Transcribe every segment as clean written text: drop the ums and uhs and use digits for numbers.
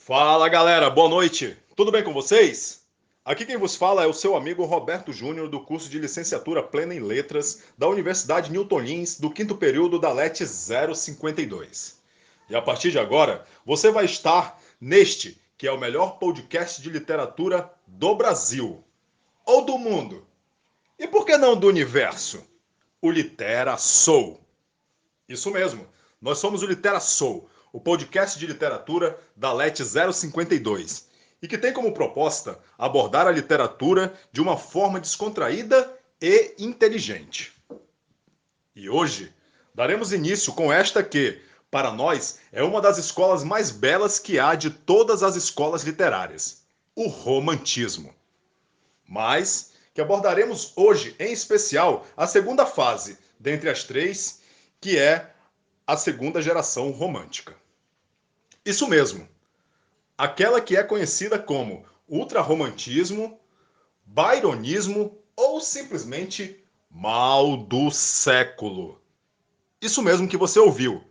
Fala galera, boa noite. Tudo bem com vocês? Aqui quem vos fala é o seu amigo Roberto Júnior, do curso de Licenciatura Plena em Letras da Universidade Newton Lins, do quinto período da LET 052. E a partir de agora, você vai estar neste, que é o melhor podcast de literatura do Brasil. Ou do mundo. E por que não do universo? O Litera Soul. Isso mesmo, nós somos o Litera Soul, o podcast de literatura da LET 052, e que tem como proposta abordar a literatura de uma forma descontraída e inteligente. E hoje daremos início com esta que, para nós, é uma das escolas mais belas que há de todas as escolas literárias, o romantismo. Mas que abordaremos hoje, em especial, a segunda fase, dentre as três, que é a segunda geração romântica. Isso mesmo, aquela que é conhecida como ultrarromantismo, byronismo ou simplesmente mal do século. Isso mesmo que você ouviu,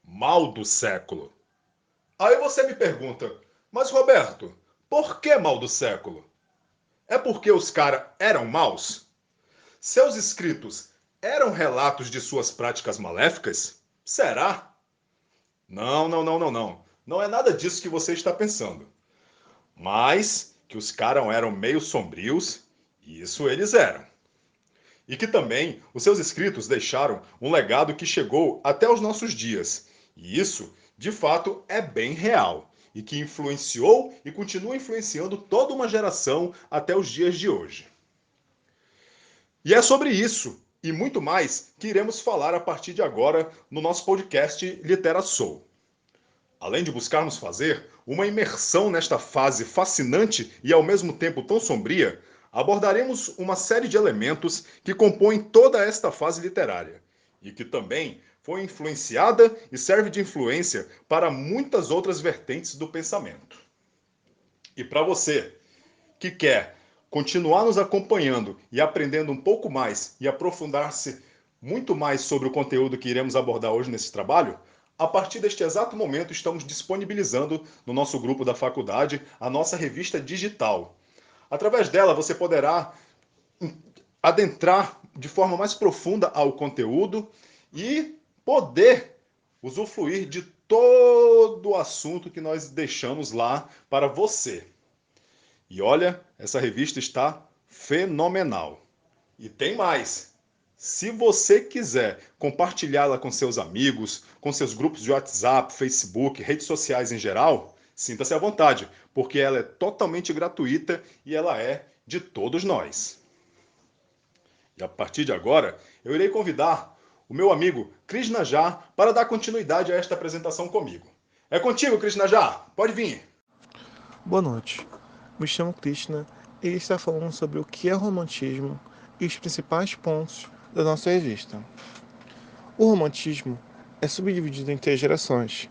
mal do século. Aí você me pergunta, mas Roberto, por que mal do século? É porque os caras eram maus? Seus escritos eram relatos de suas práticas maléficas? Será? Não, não, não, não, não. Não é nada disso que você está pensando. Mas que os caras eram meio sombrios, isso eles eram. E que também os seus escritos deixaram um legado que chegou até os nossos dias. E isso, de fato, é bem real. E que influenciou e continua influenciando toda uma geração até os dias de hoje. E é sobre isso e muito mais que iremos falar a partir de agora no nosso podcast Litera Soul. Além de buscarmos fazer uma imersão nesta fase fascinante e ao mesmo tempo tão sombria, abordaremos uma série de elementos que compõem toda esta fase literária e que também foi influenciada e serve de influência para muitas outras vertentes do pensamento. E para você que quer continuar nos acompanhando e aprendendo um pouco mais e aprofundar-se muito mais sobre o conteúdo que iremos abordar hoje nesse trabalho, a partir deste exato momento estamos disponibilizando no nosso grupo da faculdade a nossa revista digital. Através dela você poderá adentrar de forma mais profunda ao conteúdo e poder usufruir de todo o assunto que nós deixamos lá para você. E olha, essa revista está fenomenal. E tem mais. Se você quiser compartilhá-la com seus amigos, com seus grupos de WhatsApp, Facebook, redes sociais em geral, sinta-se à vontade, porque ela é totalmente gratuita e ela é de todos nós. E a partir de agora, eu irei convidar o meu amigo Krishna Jha para dar continuidade a esta apresentação comigo. É contigo, Krishna Jha. Pode vir. Boa noite, me chamo Krishna e está falando sobre o que é romantismo e os principais pontos da nossa revista. O romantismo é subdividido em três gerações,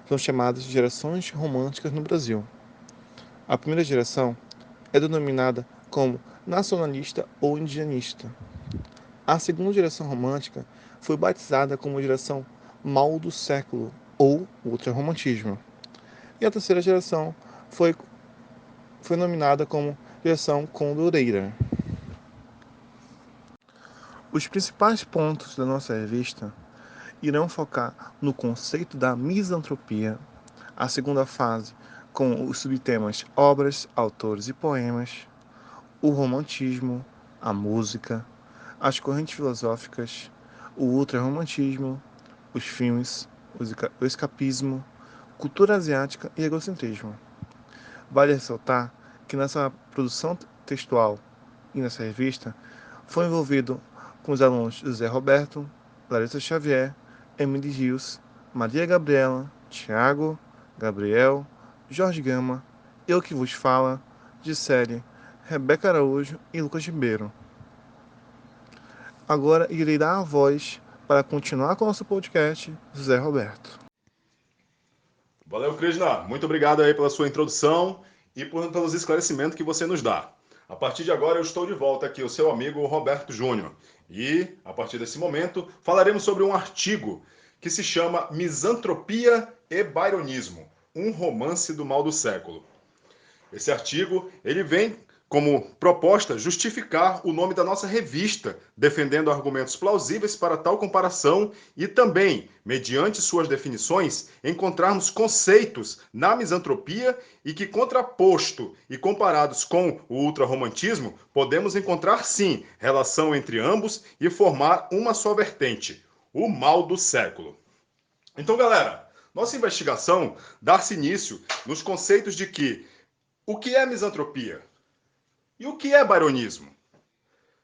são chamadas de gerações românticas no Brasil. A primeira geração é denominada como nacionalista ou indianista. A segunda geração romântica foi batizada como geração mal do século ou ultrarromantismo. E a terceira geração foi nominada como geração condoreira. Os principais pontos da nossa revista irão focar no conceito da misantropia, a segunda fase com os subtemas obras, autores e poemas, o romantismo, a música, as correntes filosóficas, o ultrarromantismo, os filmes, o escapismo, cultura asiática e egocentrismo. Vale ressaltar que nessa produção textual e nessa revista foi envolvido com os alunos José Roberto, Larissa Xavier, Emily Rios, Maria Gabriela, Tiago, Gabriel, Jorge Gama, eu que vos fala, Gisele, Rebeca Araújo e Lucas Ribeiro. Agora irei dar a voz para continuar com o nosso podcast, José Roberto. Valeu, Krishna. Muito obrigado aí pela sua introdução e pelos esclarecimentos que você nos dá. A partir de agora eu estou de volta aqui, o seu amigo Roberto Júnior. E, a partir desse momento, falaremos sobre um artigo que se chama Misantropia e Byronismo. um romance do mal do século. Esse artigo, ele vem como proposta justificar o nome da nossa revista, defendendo argumentos plausíveis para tal comparação e também, mediante suas definições, encontrarmos conceitos na misantropia e que, contraposto e comparados com o ultrarromantismo, podemos encontrar, sim, relação entre ambos e formar uma só vertente, o mal do século. Então, galera, nossa investigação dá-se início nos conceitos de que o que é misantropia? E o que é byronismo?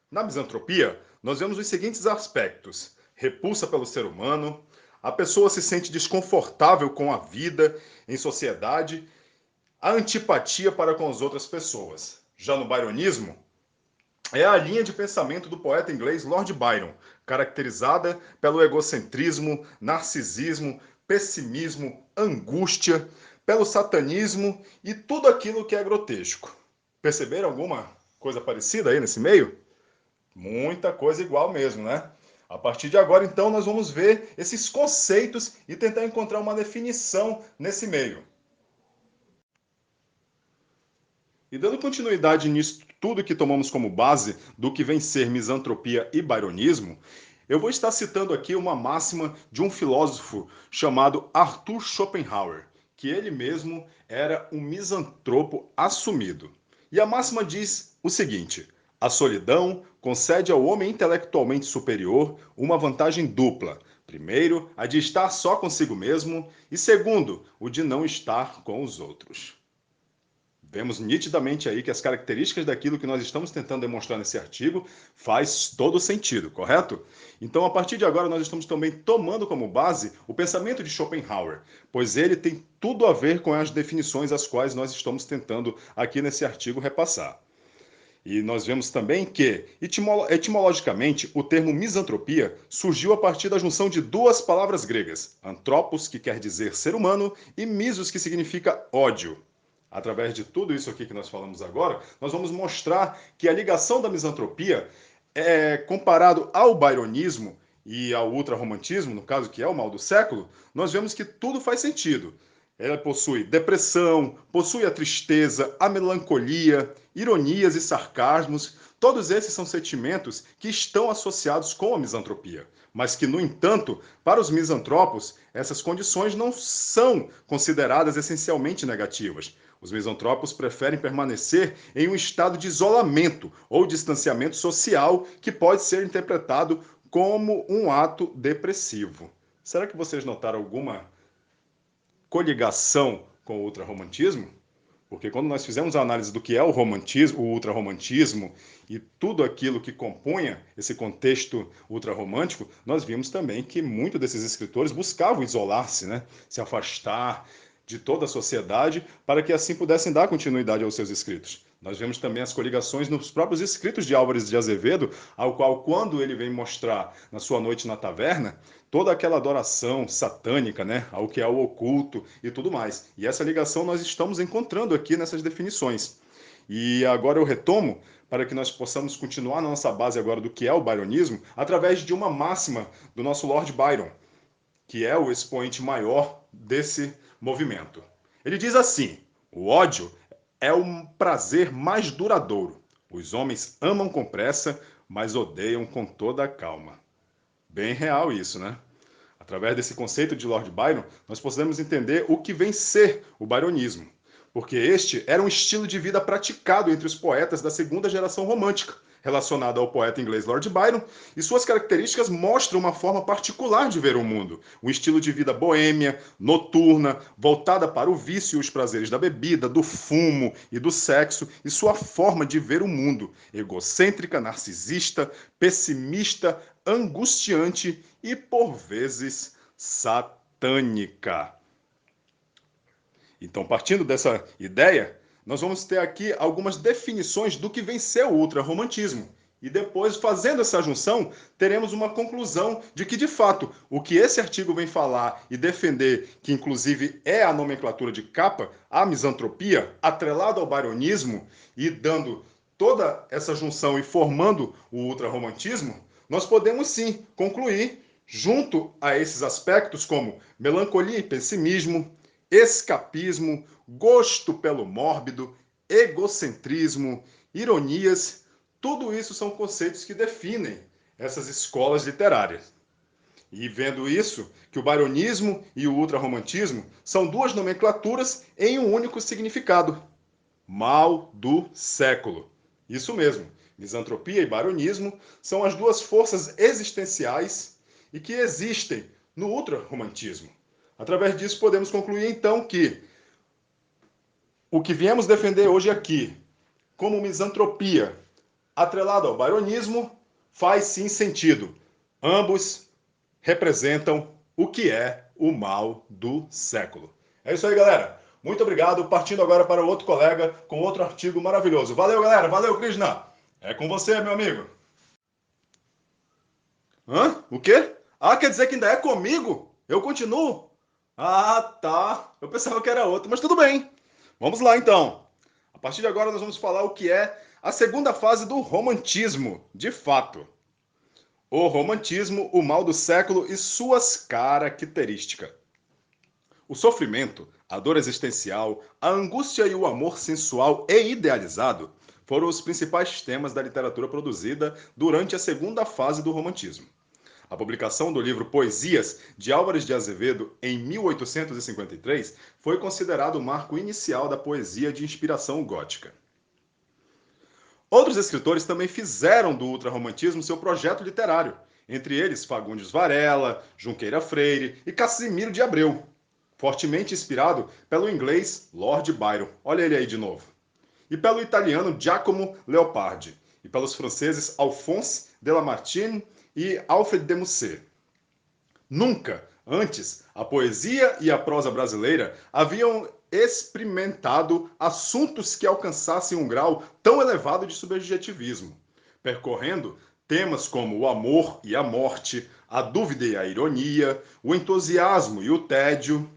Na misantropia, nós vemos os seguintes aspectos: repulsa pelo ser humano, a pessoa se sente desconfortável com a vida em sociedade, a antipatia para com as outras pessoas. Já no byronismo, é a linha de pensamento do poeta inglês Lord Byron, caracterizada pelo egocentrismo, narcisismo, pessimismo, angústia, pelo satanismo e tudo aquilo que é grotesco. Perceberam alguma coisa parecida aí nesse meio? Muita coisa igual mesmo, né? A partir de agora, então, nós vamos ver esses conceitos e tentar encontrar uma definição nesse meio. E dando continuidade nisso tudo que tomamos como base do que vem ser misantropia e byronismo, eu vou estar citando aqui uma máxima de um filósofo chamado Arthur Schopenhauer, que ele mesmo era um misantropo assumido. E a máxima diz o seguinte: a solidão concede ao homem intelectualmente superior uma vantagem dupla. Primeiro, a de estar só consigo mesmo, e segundo, o de não estar com os outros. Vemos nitidamente aí que as características daquilo que nós estamos tentando demonstrar nesse artigo faz todo sentido, correto? Então, a partir de agora, nós estamos também tomando como base o pensamento de Schopenhauer, pois ele tem tudo a ver com as definições às quais nós estamos tentando aqui nesse artigo repassar. E nós vemos também que, etimologicamente, o termo misantropia surgiu a partir da junção de duas palavras gregas, anthropos, que quer dizer ser humano, e misos, que significa ódio. Através de tudo isso aqui que nós falamos agora, nós vamos mostrar que a ligação da misantropia, comparado ao byronismo e ao ultrarromantismo, no caso que é o mal do século, nós vemos que tudo faz sentido. Ela possui depressão, possui a tristeza, a melancolia, ironias e sarcasmos. Todos esses são sentimentos que estão associados com a misantropia, mas que, no entanto, para os misantropos, essas condições não são consideradas essencialmente negativas. Os misantropos preferem permanecer em um estado de isolamento ou distanciamento social que pode ser interpretado como um ato depressivo. Será que vocês notaram alguma coligação com o ultrarromantismo? Porque quando nós fizemos a análise do que é o romantismo, o ultrarromantismo e tudo aquilo que compunha esse contexto ultrarromântico, nós vimos também que muitos desses escritores buscavam isolar-se, né? Se afastar de toda a sociedade para que assim pudessem dar continuidade aos seus escritos. Nós vemos também as coligações nos próprios escritos de Álvares de Azevedo, ao qual, quando ele vem mostrar na sua Noite na Taverna, toda aquela adoração satânica, né, ao que é o oculto e tudo mais. E essa ligação nós estamos encontrando aqui nessas definições. E agora eu retomo para que nós possamos continuar na nossa base agora do que é o byronismo, através de uma máxima do nosso Lord Byron, que é o expoente maior desse movimento. Ele diz assim: o ódio é um prazer mais duradouro. Os homens amam com pressa, mas odeiam com toda a calma. Bem real isso, né? Através desse conceito de Lord Byron, nós podemos entender o que vem ser o byronismo, porque este era um estilo de vida praticado entre os poetas da segunda geração romântica, relacionado ao poeta inglês Lord Byron, e suas características mostram uma forma particular de ver o mundo, um estilo de vida boêmia, noturna, voltada para o vício e os prazeres da bebida, do fumo e do sexo, e sua forma de ver o mundo, egocêntrica, narcisista, pessimista, angustiante e, por vezes, satânica. Então, partindo dessa ideia, nós vamos ter aqui algumas definições do que vem ser o ultrarromantismo. E depois, fazendo essa junção, teremos uma conclusão de que, de fato, o que esse artigo vem falar e defender, que inclusive é a nomenclatura de capa, a misantropia, atrelado ao byronismo e dando toda essa junção e formando o ultrarromantismo, nós podemos sim concluir, junto a esses aspectos como melancolia e pessimismo, escapismo, gosto pelo mórbido, egocentrismo, ironias, tudo isso são conceitos que definem essas escolas literárias. E vendo isso, que o byronismo e o ultrarromantismo são duas nomenclaturas em um único significado. Mal do século. Isso mesmo, misantropia e byronismo são as duas forças existenciais e que existem no ultrarromantismo. Através disso, podemos concluir então que o que viemos defender hoje aqui, como misantropia, atrelado ao byronismo, faz sim sentido. Ambos representam o que é o mal do século. É isso aí, galera. Muito obrigado. Partindo agora para outro colega com outro artigo maravilhoso. Valeu, galera. Valeu, Krishna. É com você, meu amigo. Hã? O quê? Ah, quer dizer que ainda é comigo? Eu continuo? Ah, tá. Eu pensava que era outro, mas tudo bem. Vamos lá, então. A partir de agora, nós vamos falar o que é a segunda fase do romantismo, de fato. O romantismo, o mal do século e suas características. O sofrimento, a dor existencial, a angústia e o amor sensual e idealizado foram os principais temas da literatura produzida durante a segunda fase do romantismo. A publicação do livro Poesias, de Álvares de Azevedo, em 1853, foi considerado o marco inicial da poesia de inspiração gótica. Outros escritores também fizeram do ultrarromantismo seu projeto literário, entre eles Fagundes Varela, Junqueira Freire e Cassimiro de Abreu, fortemente inspirado pelo inglês Lord Byron, olha ele aí de novo, e pelo italiano Giacomo Leopardi, e pelos franceses Alphonse de Lamartine e Alfred de Musset. Nunca antes a poesia e a prosa brasileira haviam experimentado assuntos que alcançassem um grau tão elevado de subjetivismo, percorrendo temas como o amor e a morte, a dúvida e a ironia, o entusiasmo e o tédio.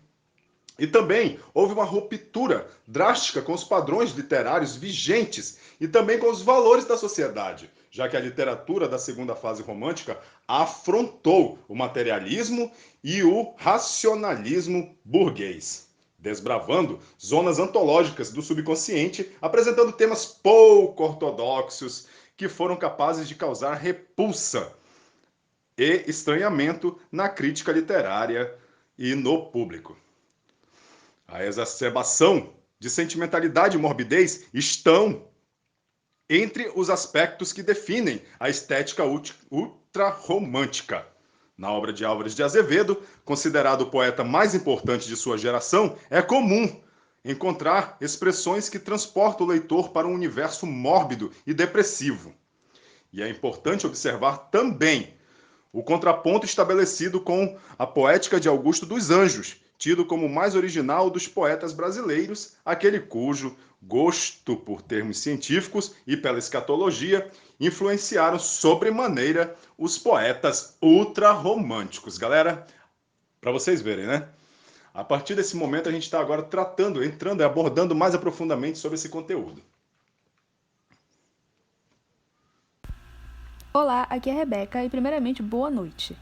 E também houve uma ruptura drástica com os padrões literários vigentes e também com os valores da sociedade, já que a literatura da segunda fase romântica afrontou o materialismo e o racionalismo burguês, desbravando zonas antológicas do subconsciente, apresentando temas pouco ortodoxos que foram capazes de causar repulsa e estranhamento na crítica literária e no público. A exacerbação de sentimentalidade e morbidez estão entre os aspectos que definem a estética ultrarromântica. Na obra de Álvares de Azevedo, considerado o poeta mais importante de sua geração, é comum encontrar expressões que transportam o leitor para um universo mórbido e depressivo. E é importante observar também o contraponto estabelecido com a poética de Augusto dos Anjos, tido como o mais original dos poetas brasileiros, aquele cujo gosto por termos científicos e pela escatologia influenciaram sobremaneira os poetas ultrarromânticos. Galera, para vocês verem, né? A partir desse momento a gente está agora entrando e abordando mais aprofundadamente sobre esse conteúdo. Olá, aqui é a Rebeca e primeiramente boa noite.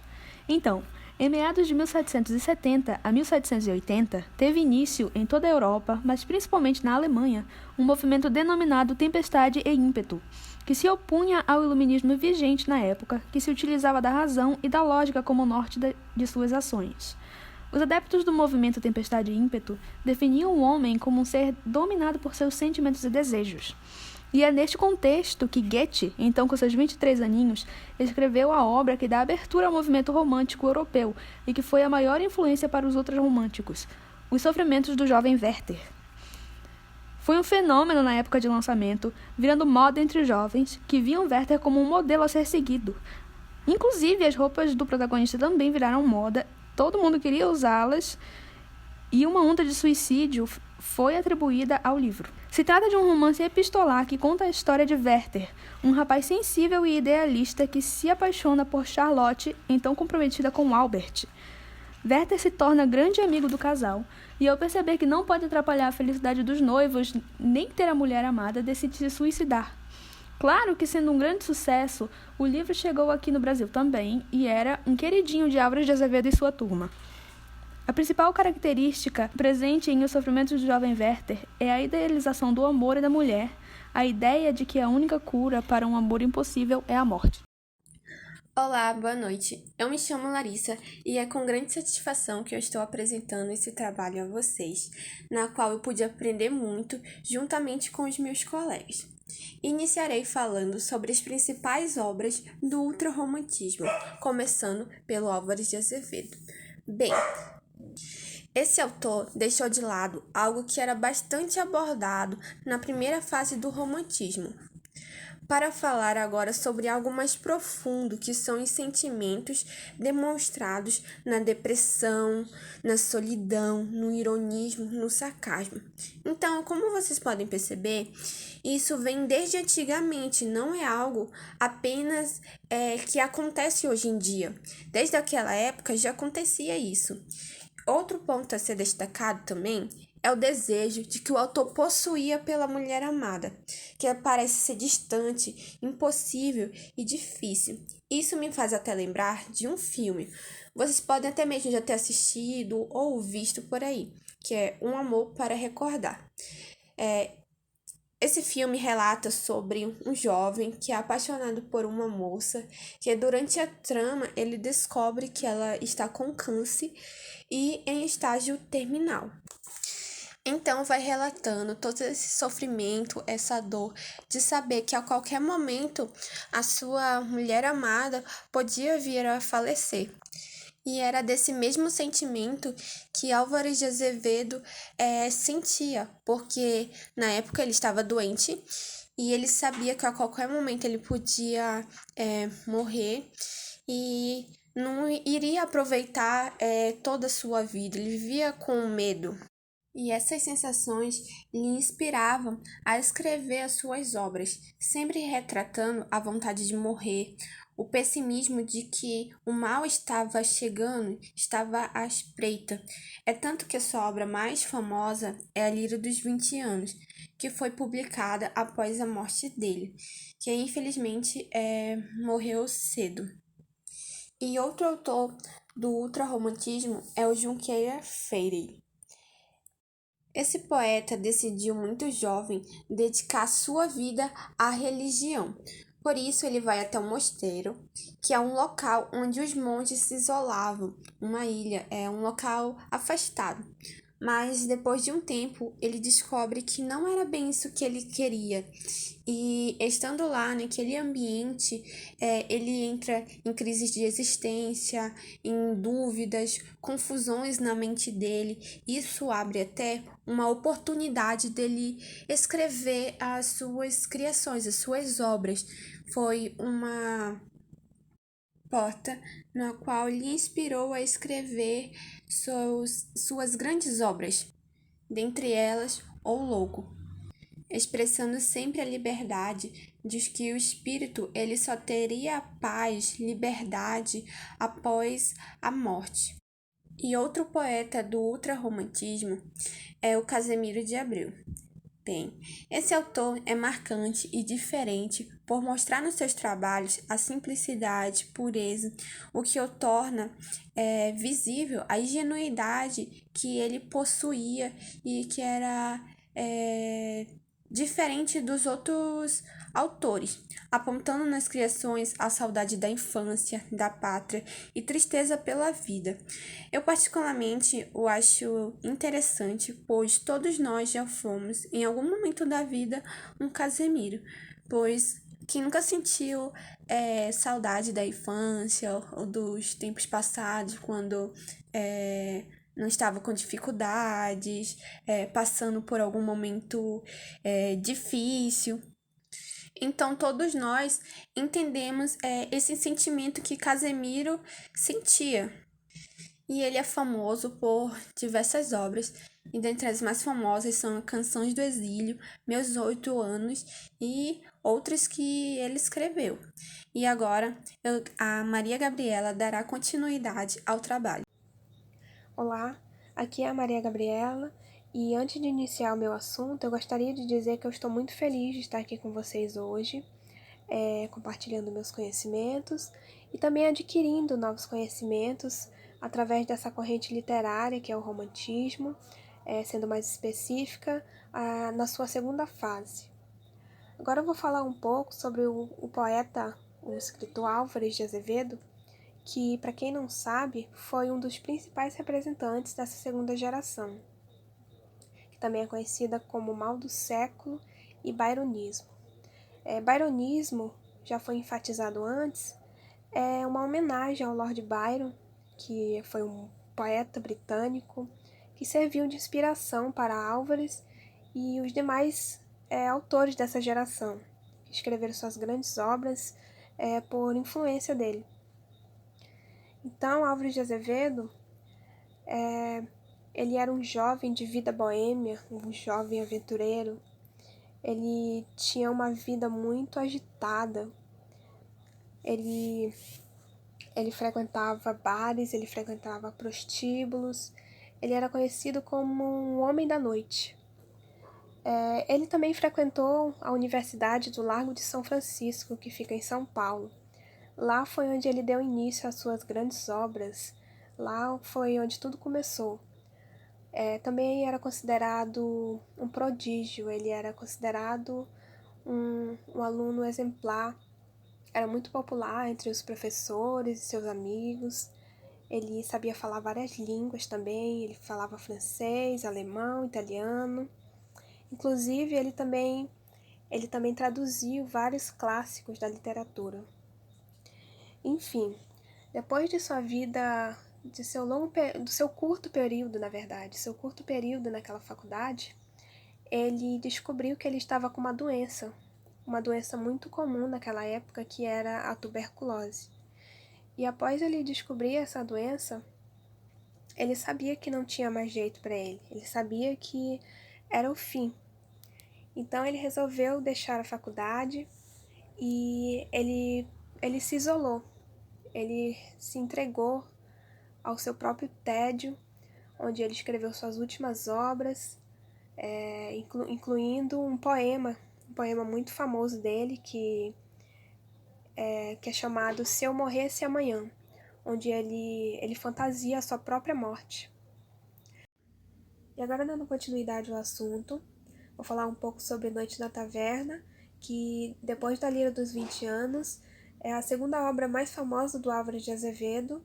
Então, em meados de 1770 a 1780, teve início em toda a Europa, mas principalmente na Alemanha, um movimento denominado Tempestade e Ímpeto, que se opunha ao iluminismo vigente na época, que se utilizava da razão e da lógica como norte de suas ações. Os adeptos do movimento Tempestade e Ímpeto definiam o homem como um ser dominado por seus sentimentos e desejos. E é neste contexto que Goethe, então com seus 23 aninhos, escreveu a obra que dá abertura ao movimento romântico europeu e que foi a maior influência para os ultrarromânticos, Os Sofrimentos do Jovem Werther. Foi um fenômeno na época de lançamento, virando moda entre os jovens, que viam Werther como um modelo a ser seguido. Inclusive, as roupas do protagonista também viraram moda, todo mundo queria usá-las, e uma onda de suicídio foi atribuída ao livro. Se trata de um romance epistolar que conta a história de Werther, um rapaz sensível e idealista que se apaixona por Charlotte, então comprometida com Albert. Werther se torna grande amigo do casal, e ao perceber que não pode atrapalhar a felicidade dos noivos, nem ter a mulher amada, decide se suicidar. Claro que, sendo um grande sucesso, o livro chegou aqui no Brasil também, e era um queridinho de Álvares de Azevedo e sua turma. A principal característica presente em O Sofrimento do Jovem Werther é a idealização do amor e da mulher, a ideia de que a única cura para um amor impossível é a morte. Olá, boa noite. Eu me chamo Larissa e é com grande satisfação que eu estou apresentando esse trabalho a vocês, na qual eu pude aprender muito juntamente com os meus colegas. Iniciarei falando sobre as principais obras do ultrarromantismo, começando pelo Álvares de Azevedo. Bem, esse autor deixou de lado algo que era bastante abordado na primeira fase do romantismo, para falar agora sobre algo mais profundo, que são os sentimentos demonstrados na depressão, na solidão, no ironismo, no sarcasmo. Então, como vocês podem perceber, isso vem desde antigamente, não é algo apenas que acontece hoje em dia. Desde aquela época já acontecia isso. Outro ponto a ser destacado também é o desejo de que o autor possuía pela mulher amada, que parece ser distante, impossível e difícil. Isso me faz até lembrar de um filme. Vocês podem até mesmo já ter assistido ou visto por aí, que é Um Amor para Recordar. Esse filme relata sobre um jovem que é apaixonado por uma moça, que durante a trama ele descobre que ela está com câncer e em estágio terminal. Então vai relatando todo esse sofrimento, essa dor de saber que a qualquer momento a sua mulher amada podia vir a falecer. E era desse mesmo sentimento que Álvares de Azevedo sentia, porque na época ele estava doente e ele sabia que a qualquer momento ele podia morrer e não iria aproveitar toda a sua vida, ele vivia com medo. E essas sensações lhe inspiravam a escrever as suas obras, sempre retratando a vontade de morrer, o pessimismo de que o mal estava chegando, estava à espreita. É tanto que sua obra mais famosa é A Lira dos 20 Anos, que foi publicada após a morte dele, que infelizmente morreu cedo. E outro autor do ultrarromantismo é o Junqueira Freire. Esse poeta decidiu muito jovem dedicar sua vida à religião. Por isso ele vai até um mosteiro, que é um local onde os monges se isolavam, uma ilha, é um local afastado. Mas depois de um tempo, ele descobre que não era bem isso que ele queria. E estando lá naquele ambiente, ele entra em crises de existência, em dúvidas, confusões na mente dele. Isso abre até uma oportunidade dele escrever as suas criações, as suas obras. Foi uma porta na qual lhe inspirou a escrever suas grandes obras, dentre elas O Louco, expressando sempre a liberdade, diz que o espírito ele só teria paz, liberdade após a morte. E outro poeta do ultrarromantismo é o Casimiro de Abreu. Bem, esse autor é marcante e diferente por mostrar nos seus trabalhos a simplicidade, pureza, o que o torna visível a ingenuidade que ele possuía e que era diferente dos outros autores, apontando nas criações a saudade da infância, da pátria e tristeza pela vida. Eu particularmente o acho interessante, pois todos nós já fomos, em algum momento da vida, um Casemiro, pois quem nunca sentiu saudade da infância ou dos tempos passados, quando não estava com dificuldades, passando por algum momento difícil. Então, todos nós entendemos esse sentimento que Casemiro sentia. E ele é famoso por diversas obras, e dentre as mais famosas são Canções do Exílio, Meus 8 Anos e outras que ele escreveu. E agora, a Maria Gabriela dará continuidade ao trabalho. Olá, aqui é a Maria Gabriela e antes de iniciar o meu assunto, eu gostaria de dizer que eu estou muito feliz de estar aqui com vocês hoje, compartilhando meus conhecimentos e também adquirindo novos conhecimentos através dessa corrente literária, que é o romantismo, sendo mais específica, na sua segunda fase. Agora eu vou falar um pouco sobre o poeta, o escritor Álvares de Azevedo, que, para quem não sabe, foi um dos principais representantes dessa segunda geração, que também é conhecida como mal do século e byronismo. Byronismo, já foi enfatizado antes, é uma homenagem ao Lord Byron, que foi um poeta britânico que serviu de inspiração para Álvares e os demais autores dessa geração, que escreveram suas grandes obras por influência dele. Então, Álvares de Azevedo, ele era um jovem de vida boêmia, um jovem aventureiro. Ele tinha uma vida muito agitada. Ele frequentava bares, ele frequentava prostíbulos. Ele era conhecido como um homem da noite. Ele também frequentou a Universidade do Largo de São Francisco, que fica em São Paulo. Lá foi onde ele deu início às suas grandes obras. Lá foi onde tudo começou. Também era considerado um prodígio, ele era considerado um aluno exemplar. Era muito popular entre os professores e seus amigos. Ele sabia falar várias línguas também, ele falava francês, alemão, italiano. Inclusive, ele também traduziu vários clássicos da literatura. Enfim, depois de sua vida, do seu curto período naquela faculdade, ele descobriu que ele estava com uma doença muito comum naquela época, que era a tuberculose. E após ele descobrir essa doença, ele sabia que não tinha mais jeito para ele, ele sabia que era o fim. Então ele resolveu deixar a faculdade e ele se isolou, ele se entregou ao seu próprio tédio, onde ele escreveu suas últimas obras, incluindo um poema muito famoso dele, que é chamado Se Eu Morresse Amanhã, onde ele fantasia a sua própria morte. E agora, dando continuidade ao assunto, vou falar um pouco sobre Noite na Taverna, que, depois da Lira dos 20 Anos, é a segunda obra mais famosa do Álvares de Azevedo,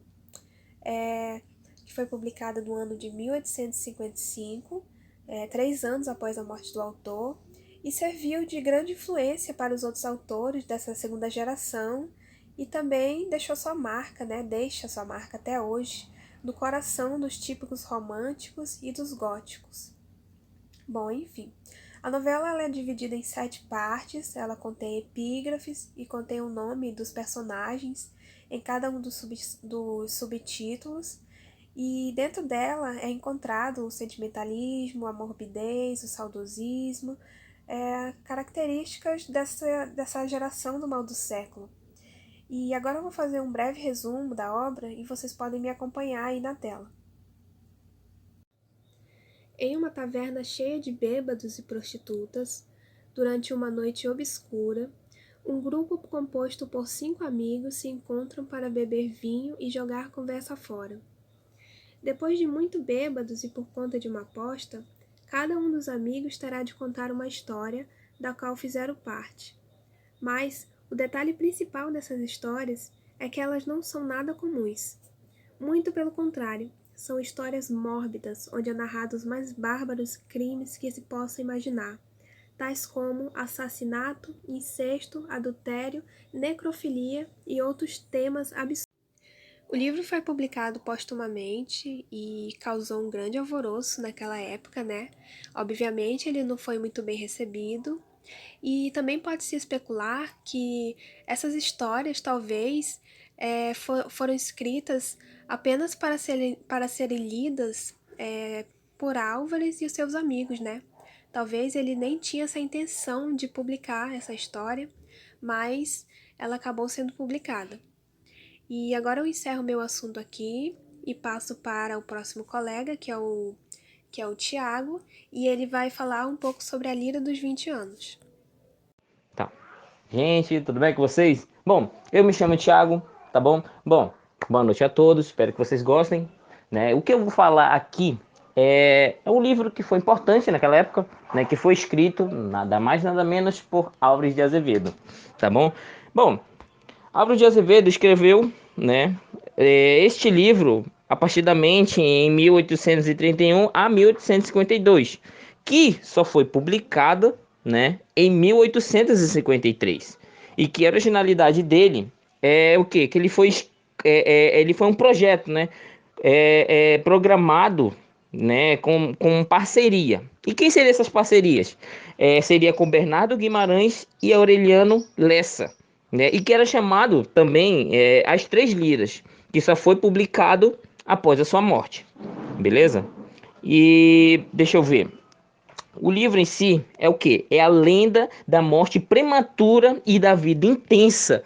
que foi publicada no ano de 1855, 3 anos após a morte do autor, e serviu de grande influência para os outros autores dessa segunda geração, e também deixa sua marca até hoje, no coração dos típicos românticos e dos góticos. Bom, enfim, a novela ela é dividida em 7 partes, ela contém epígrafes e contém o nome dos personagens em cada um dos subtítulos, e dentro dela é encontrado o sentimentalismo, a morbidez, o saudosismo, características dessa geração do mal do século. E agora eu vou fazer um breve resumo da obra e vocês podem me acompanhar aí na tela. Em uma taverna cheia de bêbados e prostitutas, durante uma noite obscura, um grupo composto por 5 amigos se encontram para beber vinho e jogar conversa fora. Depois de muito bêbados e por conta de uma aposta, cada um dos amigos terá de contar uma história da qual fizeram parte. Mas o detalhe principal dessas histórias é que elas não são nada comuns. Muito pelo contrário, são histórias mórbidas, onde é narrado os mais bárbaros crimes que se possa imaginar, tais como assassinato, incesto, adultério, necrofilia e outros temas absurdos. O livro foi publicado póstumamente e causou um grande alvoroço naquela época, né? Obviamente ele não foi muito bem recebido, e também pode-se especular que essas histórias talvez foram escritas apenas para serem lidas por Álvares e os seus amigos, né? Talvez ele nem tinha essa intenção de publicar essa história, mas ela acabou sendo publicada. E agora eu encerro meu assunto aqui e passo para o próximo colega, que é o Tiago, e ele vai falar um pouco sobre a Lira dos 20 Anos. Tá. Gente, tudo bem com vocês? Bom, eu me chamo Thiago, tá bom? Bom, Boa noite a todos, espero que vocês gostem, né? O que eu vou falar aqui é um livro que foi importante naquela época, né? Que foi escrito nada mais nada menos por Álvares de Azevedo, tá bom? Bom, Álvares de Azevedo escreveu, né, este livro aproximadamente em 1831 a 1852, que só foi publicado, né, em 1853, e que a originalidade dele é o quê? Que ele foi um projeto, né, programado, né, com parceria. E quem seriam essas parcerias? Seria com Bernardo Guimarães e Aureliano Lessa, né, e que era chamado também As Três Liras, que só foi publicado após a sua morte, beleza? E deixa eu ver. O livro em si é o quê? É a lenda da morte prematura e da vida intensa,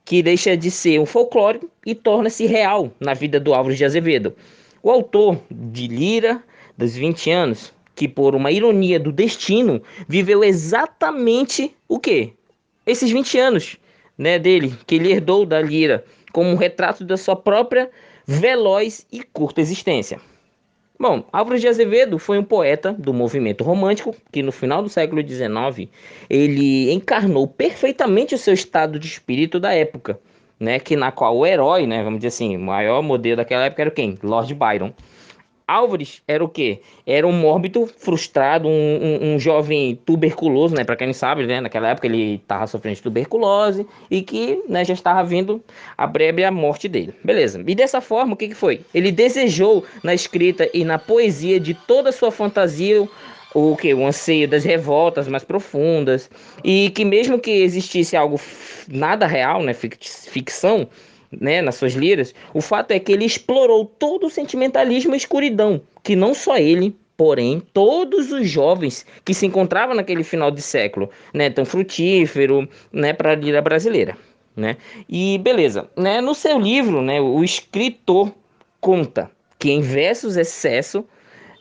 que deixa de ser um folclore e torna-se real na vida do Álvares de Azevedo. O autor de Lira, dos 20 anos, que por uma ironia do destino, viveu exatamente o quê? Esses 20 anos, né, dele, que ele herdou da Lira, como um retrato da sua própria veloz e curta existência. Bom, Álvares de Azevedo foi um poeta do movimento romântico que no final do século XIX ele encarnou perfeitamente o seu estado de espírito da época, né, que na qual o herói, né, vamos dizer assim, o maior modelo daquela época era quem? Lord Byron. Álvares era o quê? Era um mórbido frustrado, um jovem tuberculoso, né? Para quem não sabe, né? Naquela época ele estava sofrendo de tuberculose e que, né, já estava vindo a breve a morte dele. Beleza. E dessa forma, o que foi? Ele desejou na escrita e na poesia de toda a sua fantasia o que? O anseio das revoltas mais profundas e que mesmo que existisse algo nada real, né? Ficção, né, nas suas liras, o fato é que ele explorou todo o sentimentalismo e escuridão, que não só ele, porém todos os jovens que se encontravam naquele final de século, né, tão frutífero, né, para a lira brasileira, né? E beleza, né, no seu livro, né, o escritor conta que em versos excesso,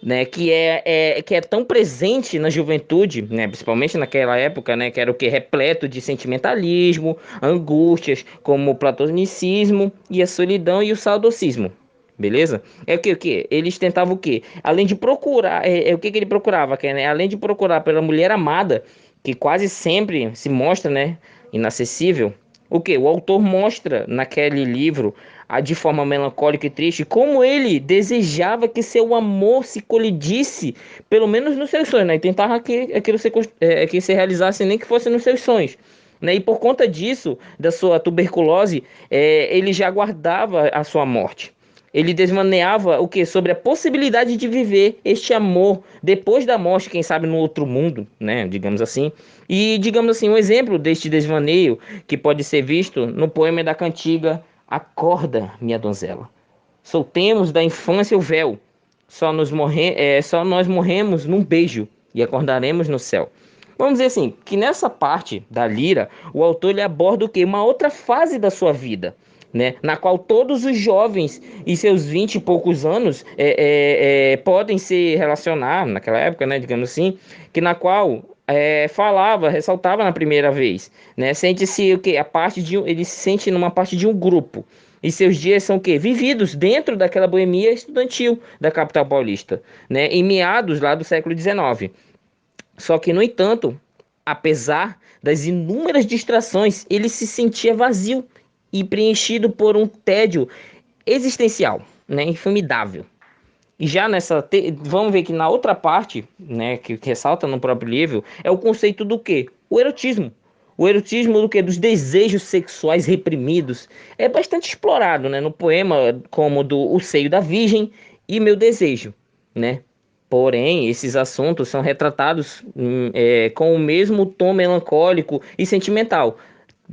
né, que é tão presente na juventude, né, principalmente naquela época, né, que era o que repleto de sentimentalismo, angústias, como o platonicismo e a solidão e o saudocismo. Beleza? O que? Eles tentavam o quê? Além de procurar, o que ele procurava, que, né, além de procurar pela mulher amada, que quase sempre se mostra, né, inacessível. O que? O autor mostra naquele livro de forma melancólica e triste, como ele desejava que seu amor se colidisse, pelo menos nos seus sonhos, né? E tentava que se realizasse, nem que fosse nos seus sonhos. Né? E por conta disso, da sua tuberculose, ele já aguardava a sua morte. Ele desmaneava o que? Sobre a possibilidade de viver este amor depois da morte, quem sabe no outro mundo, né? Digamos assim. E, digamos assim, um exemplo deste desvaneio que pode ser visto no poema da cantiga Acorda, minha donzela. Soltemos da infância o véu. Só nós morremos num beijo e acordaremos no céu. Vamos dizer assim, que nessa parte da lira, o autor ele aborda o quê? Uma outra fase da sua vida, né? Na qual todos os jovens e seus 20 e poucos anos podem se relacionar, naquela época, né, digamos assim, que na qual ressaltava na primeira vez, né? Sente-se o quê? Ele se sente numa parte de um grupo. E seus dias são o quê? Vividos dentro daquela boemia estudantil da capital paulista, né? Em meados lá do século XIX. Só que, no entanto, apesar das inúmeras distrações, ele se sentia vazio e preenchido por um tédio existencial, né? Infumigável. E já vamos ver que na outra parte, né, que ressalta no próprio livro, é o conceito do quê? O erotismo. O erotismo do quê? Dos desejos sexuais reprimidos. É bastante explorado, né, no poema como do O Seio da Virgem e Meu Desejo, né? Porém, esses assuntos são retratados com o mesmo tom melancólico e sentimental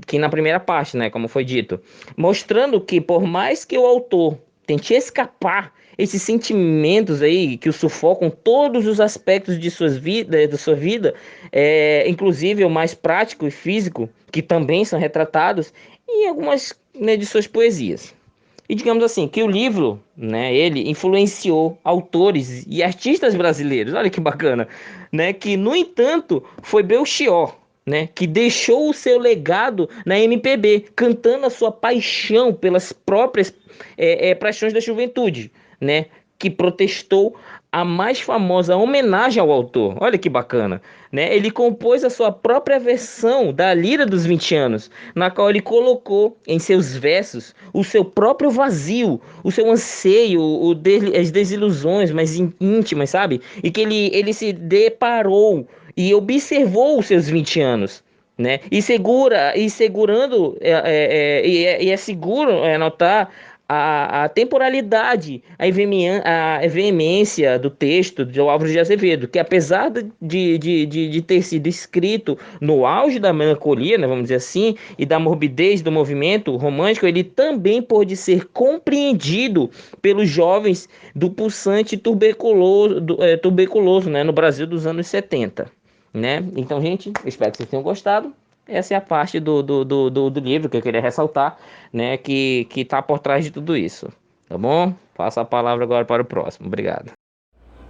que na primeira parte, né, como foi dito, mostrando que por mais que o autor tente escapar esses sentimentos aí que o sufocam todos os aspectos de da sua vida, inclusive o mais prático e físico, que também são retratados em algumas, né, de suas poesias. E digamos assim, que o livro, né, ele influenciou autores e artistas brasileiros, olha que bacana, né, que no entanto foi Belchior, né, que deixou o seu legado na MPB, cantando a sua paixão pelas próprias paixões da juventude, né, que protestou a mais famosa homenagem ao autor. Olha que bacana, né? Ele compôs a sua própria versão da Lira dos 20 anos, na qual ele colocou em seus versos o seu próprio vazio, o seu anseio, as desilusões mais íntimas, sabe? E que ele se deparou e observou os seus 20 anos, né? E segurando, é seguro notar a temporalidade, a veemência do texto de Álvares de Azevedo, que apesar de ter sido escrito no auge da melancolia, né, vamos dizer assim, e da morbidez do movimento romântico, ele também pôde ser compreendido pelos jovens do pulsante tuberculoso, né, no Brasil dos anos 70. Né? Então, gente, espero que vocês tenham gostado. Essa é a parte do livro que eu queria ressaltar, né? Que está por trás de tudo isso. Tá bom? Passo a palavra agora para o próximo. Obrigado.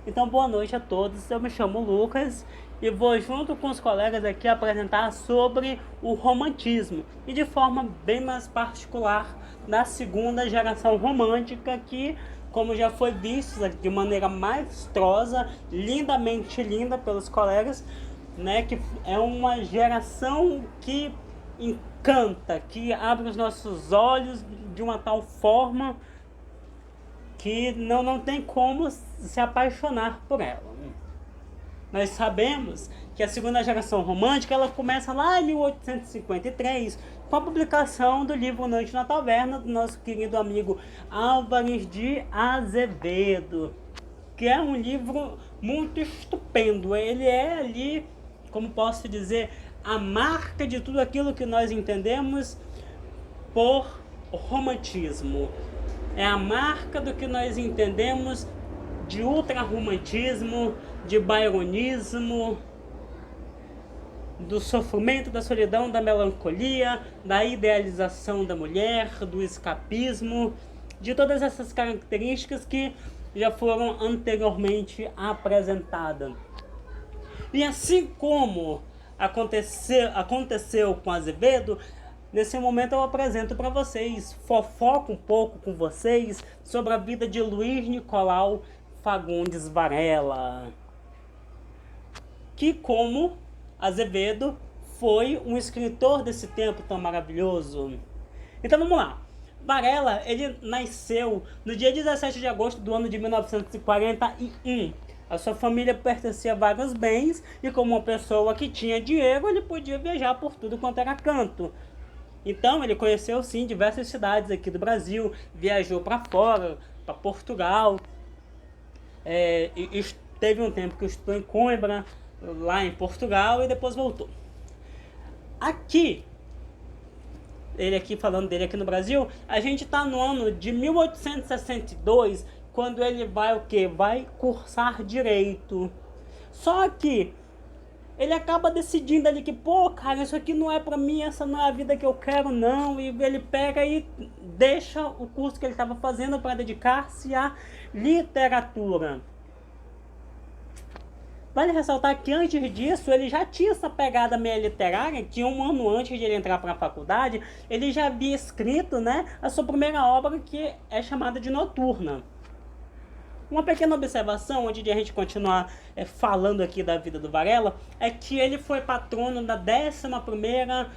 Então, boa noite a todos. Eu me chamo Lucas e vou, junto com os colegas aqui, apresentar sobre o romantismo e de forma bem mais particular da segunda geração romântica, que, como já foi visto de maneira maestrosa, lindamente linda pelos colegas, né, que é uma geração que encanta, que abre os nossos olhos de uma tal forma que não tem como se apaixonar por ela. Nós sabemos que a segunda geração romântica ela começa lá em 1853 com a publicação do livro Noite na Taverna do nosso querido amigo Álvares de Azevedo, que é um livro muito estupendo. Ele é ali, como posso dizer, a marca de tudo aquilo que nós entendemos por romantismo. É a marca do que nós entendemos de ultrarromantismo, de byronismo, do sofrimento, da solidão, da melancolia, da idealização da mulher, do escapismo, de todas essas características que já foram anteriormente apresentadas. E assim como aconteceu com Azevedo, nesse momento eu apresento para vocês, fofoco um pouco com vocês sobre a vida de Luiz Nicolau Fagundes Varela, que, como Azevedo, foi um escritor desse tempo tão maravilhoso. Então vamos lá. Varela, ele nasceu no dia 17 de agosto do ano de 1941. A sua família pertencia a vários bens e, como uma pessoa que tinha dinheiro, ele podia viajar por tudo quanto era canto. Então ele conheceu sim diversas cidades aqui do Brasil, viajou para fora, para Portugal, e teve um tempo que estudou em Coimbra, lá em Portugal, e depois voltou. Aqui, falando dele aqui no Brasil, a gente está no ano de 1862, quando ele vai o quê? Vai cursar Direito. Só que ele acaba decidindo ali que, pô, cara, isso aqui não é pra mim, essa não é a vida que eu quero, não. E ele pega e deixa o curso que ele estava fazendo para dedicar-se à literatura. Vale ressaltar que antes disso, ele já tinha essa pegada meio literária, que um ano antes de ele entrar para a faculdade, ele já havia escrito, né, a sua primeira obra, que é chamada de Noturna. Uma pequena observação, antes de a gente continuar falando aqui da vida do Varela, é que ele foi patrono da 11ª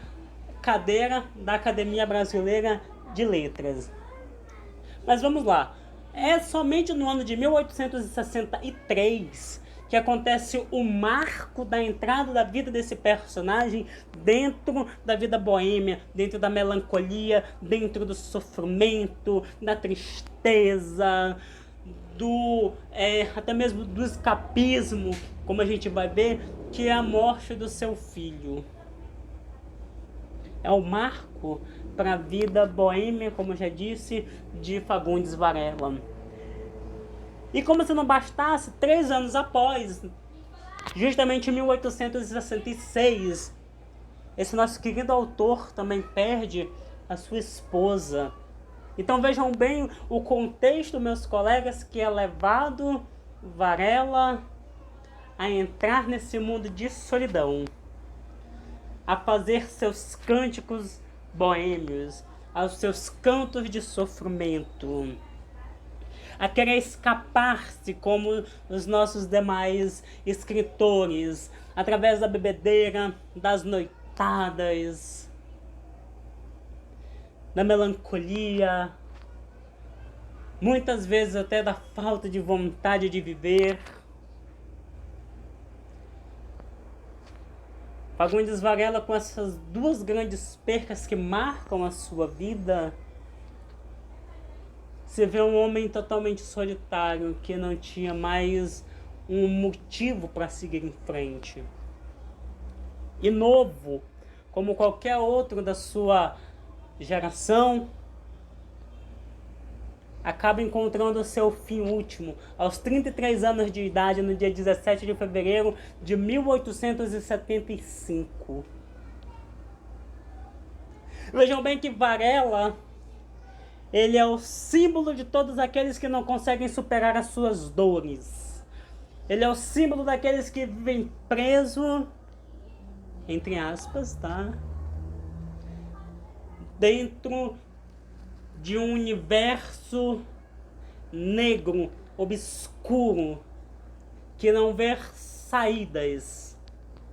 cadeira da Academia Brasileira de Letras. Mas vamos lá. É somente no ano de 1863 que acontece o marco da entrada da vida desse personagem dentro da vida boêmia, dentro da melancolia, dentro do sofrimento, da tristeza, até mesmo do escapismo, como a gente vai ver, que é a morte do seu filho. É o marco para a vida boêmia, como eu já disse, de Fagundes Varela. E como se não bastasse, 3 anos após, justamente em 1866, esse nosso querido autor também perde a sua esposa. Então vejam bem o contexto, meus colegas, que é levado Varela a entrar nesse mundo de solidão. a fazer seus cânticos boêmios, aos seus cantos de sofrimento, a querer escapar-se como os nossos demais escritores, através da bebedeira, das noitadas, da melancolia, muitas vezes até da falta de vontade de viver. Fagundes Varela, com essas duas grandes percas que marcam a sua vida, se vê um homem totalmente solitário, que não tinha mais um motivo para seguir em frente. E novo, como qualquer outro da sua geração, acaba encontrando o seu fim último, aos 33 anos de idade, no dia 17 de fevereiro de 1875. Vejam bem que Varela, ele é o símbolo de todos aqueles que não conseguem superar as suas dores. Ele é o símbolo daqueles que vivem preso, entre aspas, tá? Dentro de um universo negro, obscuro, que não vê saídas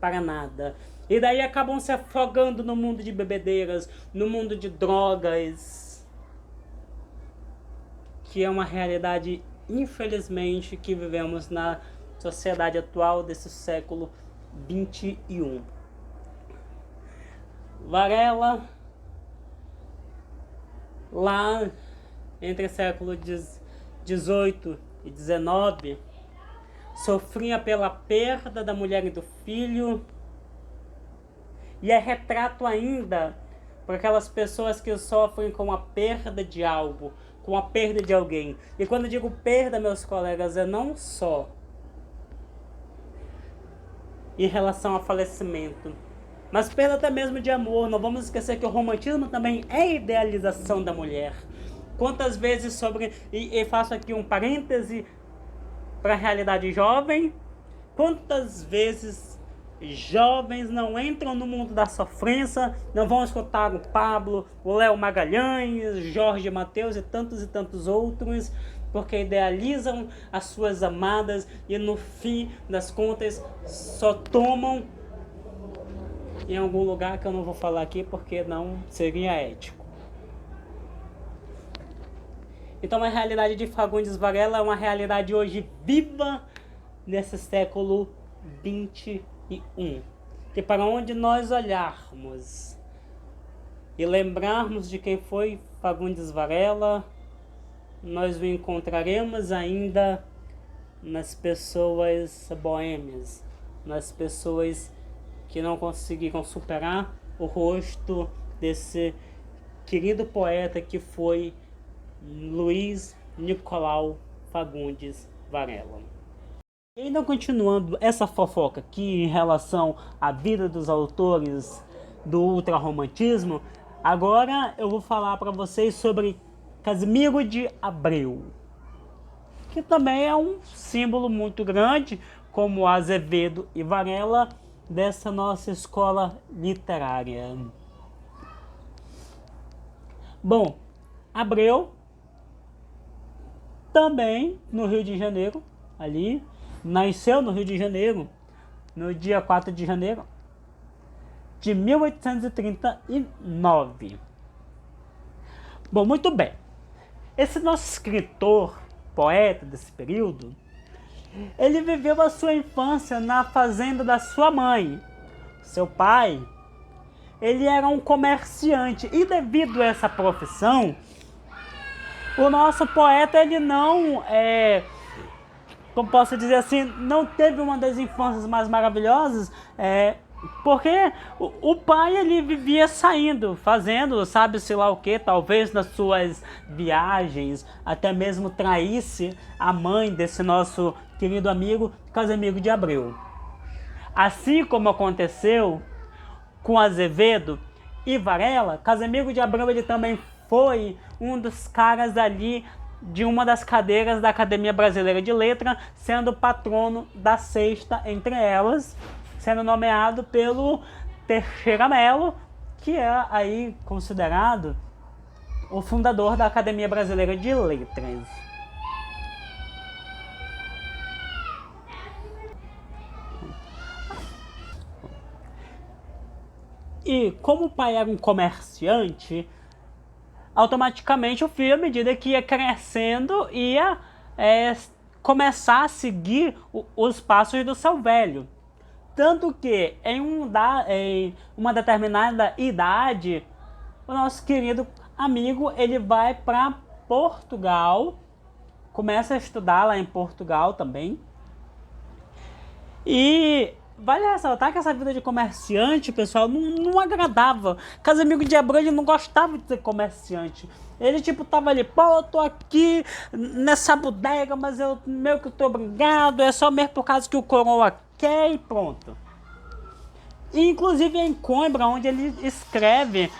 para nada. E daí acabam se afogando no mundo de bebedeiras, no mundo de drogas, que é uma realidade, infelizmente, que vivemos na sociedade atual desse século XXI. Varela, lá entre séculos 18 e 19, sofria pela perda da mulher e do filho, e é retrato ainda para aquelas pessoas que sofrem com a perda de algo, com a perda de alguém. E quando eu digo perda, meus colegas, é não só em relação ao falecimento, mas perda até mesmo de amor. Não vamos esquecer que o romantismo também é idealização da mulher. Quantas vezes e faço aqui um parêntese para a realidade jovem, quantas vezes jovens não entram no mundo da sofrência, não vão escutar o Pablo, o Léo Magalhães, Jorge Mateus e tantos outros, porque idealizam as suas amadas e no fim das contas só tomam em algum lugar que eu não vou falar aqui porque não seria ético. Então a realidade de Fagundes Varela é uma realidade hoje viva nesse século XXI. Que para onde nós olharmos e lembrarmos de quem foi Fagundes Varela, nós o encontraremos ainda nas pessoas boêmias, nas pessoas que não conseguiram superar o rosto desse querido poeta que foi Luiz Nicolau Fagundes Varela. E ainda continuando essa fofoca aqui em relação à vida dos autores do ultrarromantismo, agora eu vou falar para vocês sobre Casimiro de Abreu, que também é um símbolo muito grande, como Azevedo e Varela, dessa nossa escola literária. Bom, Abreu, também no Rio de Janeiro, ali, nasceu no Rio de Janeiro, no dia 4 de janeiro de 1839. Bom, muito bem. Esse nosso escritor, poeta desse período, ele viveu a sua infância na fazenda da sua mãe. Seu pai, ele era um comerciante e devido a essa profissão, o nosso poeta, ele não, como posso dizer assim, não teve uma das infâncias mais maravilhosas, porque o pai, ele vivia saindo, fazendo, sabe-se lá o que, talvez nas suas viagens, até mesmo traísse a mãe desse nosso querido amigo, Casimiro de Abreu. Assim como aconteceu com Azevedo e Varela, Casimiro de Abreu, ele também foi um dos caras ali de uma das cadeiras da Academia Brasileira de Letras, sendo patrono da sexta entre elas, sendo nomeado pelo Teixeira Melo, que é aí considerado o fundador da Academia Brasileira de Letras. E como o pai era um comerciante, automaticamente o filho, à medida que ia crescendo, ia começar a seguir os passos do seu velho. Tanto que em uma determinada idade, o nosso querido amigo ele vai para Portugal, começa a estudar lá em Portugal também. E vale ressaltar que essa vida de comerciante, pessoal, não agradava. Casamiro de Abreu, ele não gostava de ser comerciante. Ele, tava ali, eu tô aqui nessa bodega, mas eu meio que tô obrigado, é só mesmo por causa que o coroa quer e pronto. E, inclusive, é em Coimbra, onde ele escreve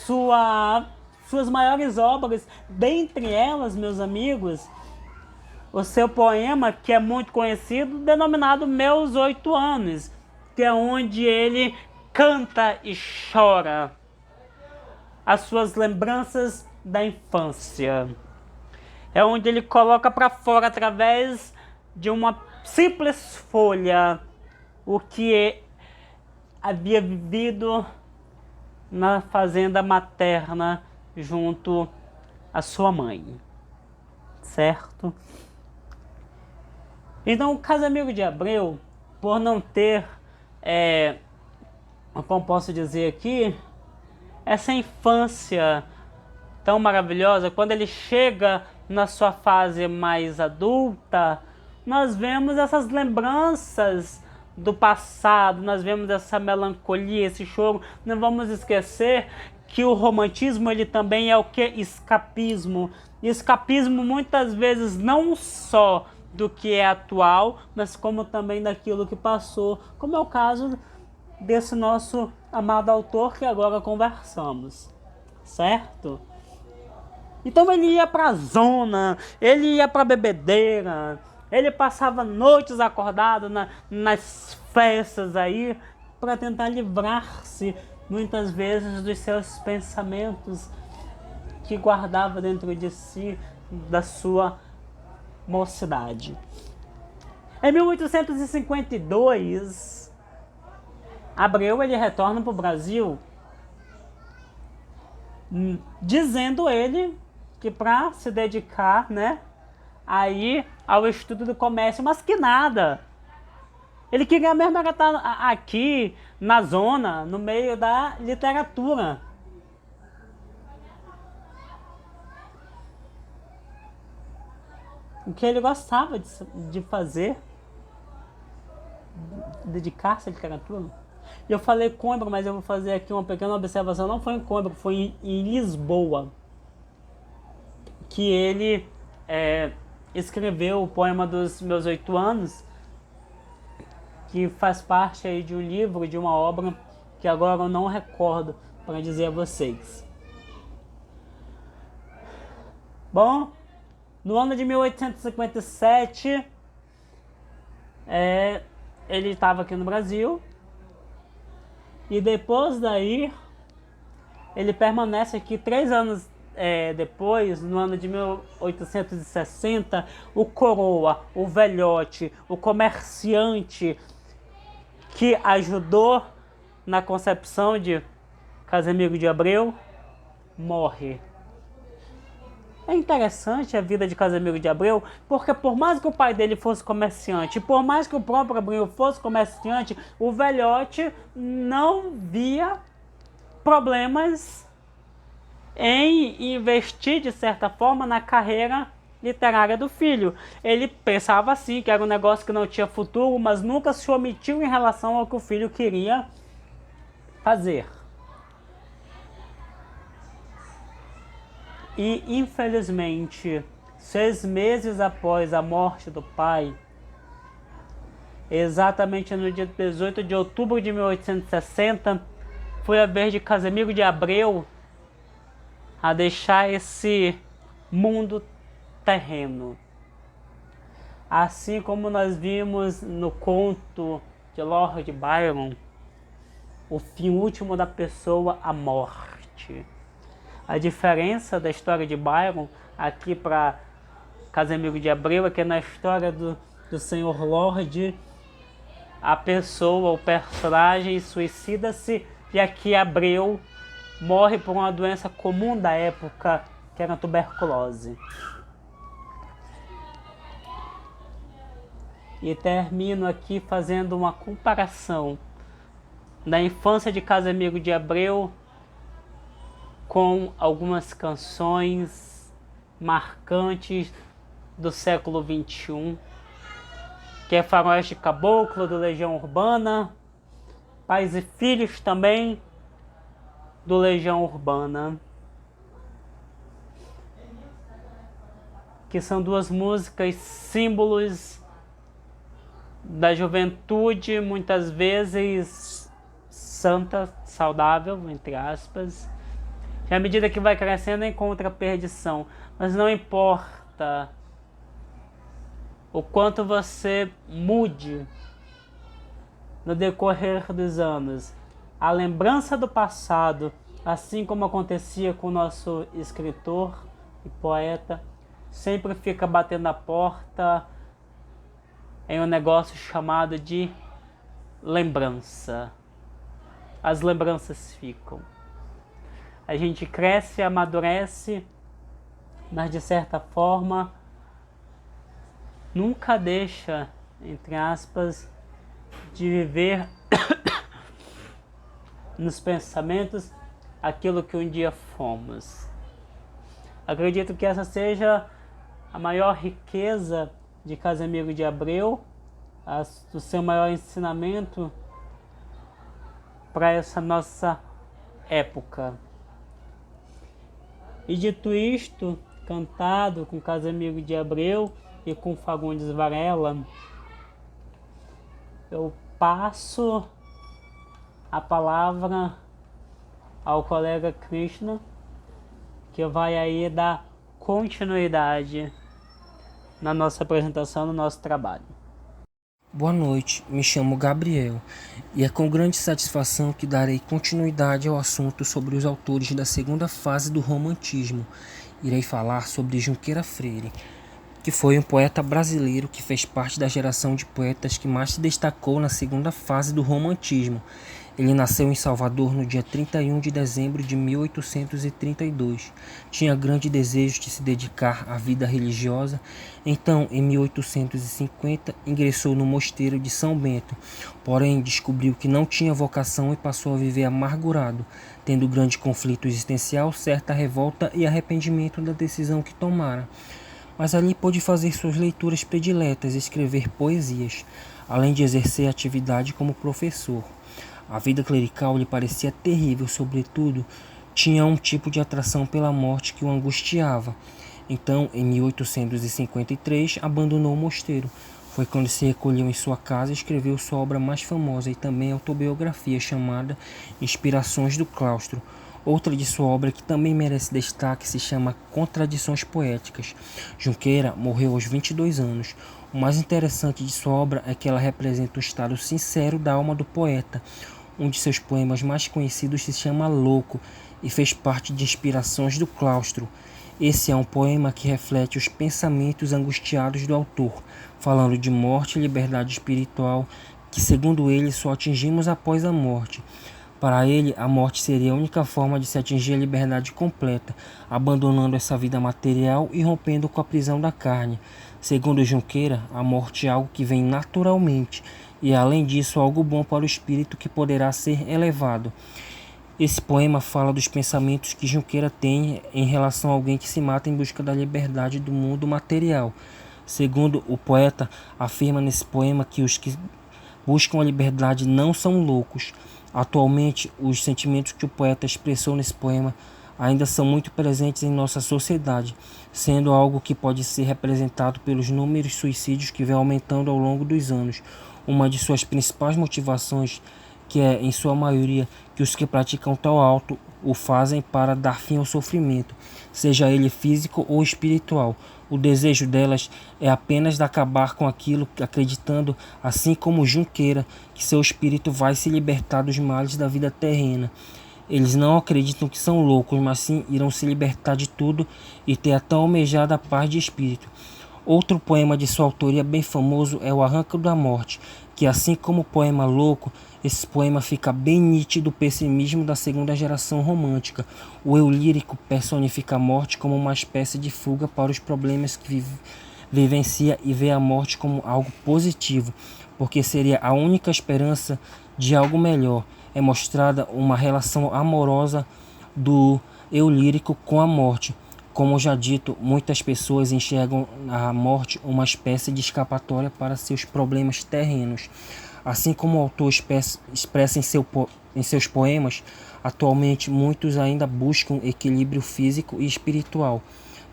suas maiores obras, dentre elas, meus amigos, o seu poema, que é muito conhecido, denominado Meus 8 Anos, que é onde ele canta e chora as suas lembranças da infância. É onde ele coloca para fora, através de uma simples folha, o que havia vivido na fazenda materna junto à sua mãe. Certo? Então, o Casamiro de Abreu, por não ter, como posso dizer aqui, essa infância tão maravilhosa, quando ele chega na sua fase mais adulta, nós vemos essas lembranças do passado, nós vemos essa melancolia, esse choro. Não vamos esquecer que o romantismo ele também é o que? Escapismo. E escapismo muitas vezes não só do que é atual, mas como também daquilo que passou, como é o caso desse nosso amado autor que agora conversamos, certo? Então ele ia pra zona, ele ia pra bebedeira, ele passava noites acordado nas festas aí, para tentar livrar-se muitas vezes dos seus pensamentos que guardava dentro de si da sua mocidade. Em 1852, Abreu ele retorna para o Brasil, dizendo ele que para se dedicar, aí ao estudo do comércio, mas que nada. Ele queria mesmo era estar aqui na zona, no meio da literatura. O que ele gostava de fazer, dedicar-se à literatura. E eu falei Coimbra, mas eu vou fazer aqui uma pequena observação. Não foi em Coimbra, foi em Lisboa que ele escreveu o poema dos Meus 8 Anos, que faz parte aí de um livro, de uma obra que agora eu não recordo para dizer a vocês. Bom, no ano de 1857, ele estava aqui no Brasil, e depois daí ele permanece aqui 3 anos depois, no ano de 1860, o coroa, o velhote, o comerciante que ajudou na concepção de Casamiro de Abreu, morre. É interessante a vida de Casamiro de Abreu, porque por mais que o pai dele fosse comerciante, por mais que o próprio Abreu fosse comerciante, o velhote não via problemas em investir, de certa forma, na carreira literária do filho. Ele pensava assim, que era um negócio que não tinha futuro, mas nunca se omitiu em relação ao que o filho queria fazer. E, infelizmente, 6 meses após a morte do pai, exatamente no dia 18 de outubro de 1860, foi a vez de Casamiro de Abreu a deixar esse mundo terreno. Assim como nós vimos no conto de Lord Byron, o fim último da pessoa, a morte. A diferença da história de Byron aqui para Casimiro de Abreu é que na história do Senhor Lorde, a pessoa, o personagem suicida-se, e aqui Abreu morre por uma doença comum da época, que era a tuberculose. E termino aqui fazendo uma comparação da infância de Casimiro de Abreu com algumas canções marcantes do século XXI, que é Faróis de Caboclo, do Legião Urbana, Pais e Filhos também, do Legião Urbana, que são duas músicas símbolos da juventude, muitas vezes santa, saudável, entre aspas, e à medida que vai crescendo encontra a perdição. Mas não importa o quanto você mude no decorrer dos anos, a lembrança do passado, assim como acontecia com o nosso escritor e poeta, sempre fica batendo na porta em um negócio chamado de lembrança. As lembranças ficam. A gente cresce, amadurece, mas de certa forma nunca deixa, entre aspas, de viver nos pensamentos aquilo que um dia fomos. Acredito que essa seja a maior riqueza de Casimiro de Abreu, o seu maior ensinamento para essa nossa época. E dito isto, cantado com Casimiro de Abreu e com Fagundes Varela, eu passo a palavra ao colega Krishna, que vai aí dar continuidade na nossa apresentação, no nosso trabalho. Boa noite, me chamo Gabriel e é com grande satisfação que darei continuidade ao assunto sobre os autores da segunda fase do romantismo. Irei falar sobre Junqueira Freire, que foi um poeta brasileiro que fez parte da geração de poetas que mais se destacou na segunda fase do romantismo. Ele nasceu em Salvador no dia 31 de dezembro de 1832. Tinha grande desejo de se dedicar à vida religiosa, então, em 1850, ingressou no mosteiro de São Bento, porém descobriu que não tinha vocação e passou a viver amargurado, tendo grande conflito existencial, certa revolta e arrependimento da decisão que tomara. Mas ali pôde fazer suas leituras prediletas e escrever poesias, além de exercer atividade como professor. A vida clerical lhe parecia terrível, sobretudo, tinha um tipo de atração pela morte que o angustiava. Então, em 1853, abandonou o mosteiro. Foi quando se recolheu em sua casa e escreveu sua obra mais famosa e também autobiografia chamada Inspirações do Claustro. Outra de sua obra que também merece destaque se chama Contradições Poéticas. Junqueira morreu aos 22 anos. O mais interessante de sua obra é que ela representa um estado sincero da alma do poeta. Um de seus poemas mais conhecidos se chama Louco e fez parte de Inspirações do Claustro. Esse é um poema que reflete os pensamentos angustiados do autor, falando de morte e liberdade espiritual, que segundo ele só atingimos após a morte. Para ele, a morte seria a única forma de se atingir a liberdade completa, abandonando essa vida material e rompendo com a prisão da carne. Segundo Junqueira, a morte é algo que vem naturalmente e, além disso, algo bom para o espírito que poderá ser elevado. Esse poema fala dos pensamentos que Junqueira tem em relação a alguém que se mata em busca da liberdade do mundo material. Segundo o poeta, afirma nesse poema que os que buscam a liberdade não são loucos. Atualmente, os sentimentos que o poeta expressou nesse poema ainda são muito presentes em nossa sociedade, sendo algo que pode ser representado pelos números de suicídios que vem aumentando ao longo dos anos. Uma de suas principais motivações, que é, em sua maioria, que os que praticam tal ato o fazem para dar fim ao sofrimento, seja ele físico ou espiritual. O desejo delas é apenas de acabar com aquilo, acreditando, assim como Junqueira, que seu espírito vai se libertar dos males da vida terrena. Eles não acreditam que são loucos, mas sim irão se libertar de tudo e ter a tão almejada paz de espírito. Outro poema de sua autoria bem famoso é O Arranco da Morte, que assim como o poema Louco, esse poema fica bem nítido o pessimismo da segunda geração romântica. O eu lírico personifica a morte como uma espécie de fuga para os problemas que vivencia e vê a morte como algo positivo, porque seria a única esperança de algo melhor. É mostrada uma relação amorosa do eu lírico com a morte. Como já dito, muitas pessoas enxergam a morte uma espécie de escapatória para seus problemas terrenos. Assim como o autor expressa em seus poemas, atualmente muitos ainda buscam equilíbrio físico e espiritual,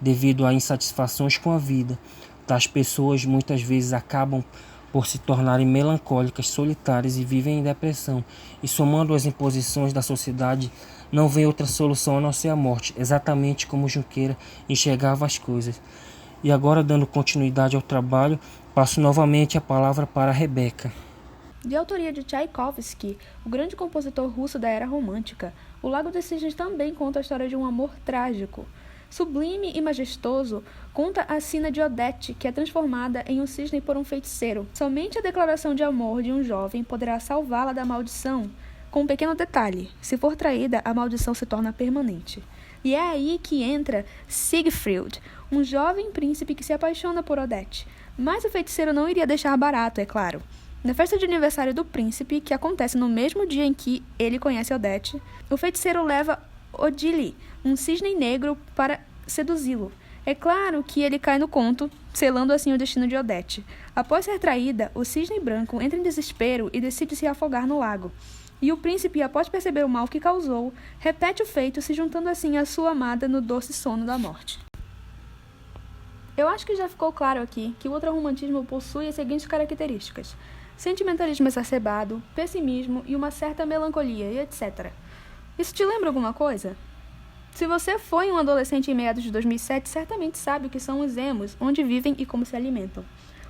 devido a insatisfações com a vida. Tais pessoas muitas vezes acabam por se tornarem melancólicas, solitárias e vivem em depressão, e somando as imposições da sociedade, não vê outra solução a não ser a morte, exatamente como Junqueira enxergava as coisas. E agora, dando continuidade ao trabalho, passo novamente a palavra para a Rebeca. De autoria de Tchaikovsky, o grande compositor russo da era romântica, O Lago dos Cisnes também conta a história de um amor trágico. Sublime e majestoso, conta a sina de Odete, que é transformada em um cisne por um feiticeiro. Somente a declaração de amor de um jovem poderá salvá-la da maldição. Com um pequeno detalhe, se for traída, a maldição se torna permanente. E é aí que entra Siegfried, um jovem príncipe que se apaixona por Odete. Mas o feiticeiro não iria deixar barato, é claro. Na festa de aniversário do príncipe, que acontece no mesmo dia em que ele conhece Odete, o feiticeiro leva Odile, um cisne negro, para seduzi-lo. É claro que ele cai no conto, selando assim o destino de Odete. Após ser traída, o cisne branco entra em desespero e decide se afogar no lago. E o príncipe, após perceber o mal que causou, repete o feito, se juntando assim à sua amada no doce sono da morte. Eu acho que já ficou claro aqui que o ultrarromantismo possui as seguintes características: sentimentalismo exacerbado, pessimismo e uma certa melancolia, e etc. Isso te lembra alguma coisa? Se você foi um adolescente em meados de 2007, certamente sabe o que são os emos, onde vivem e como se alimentam.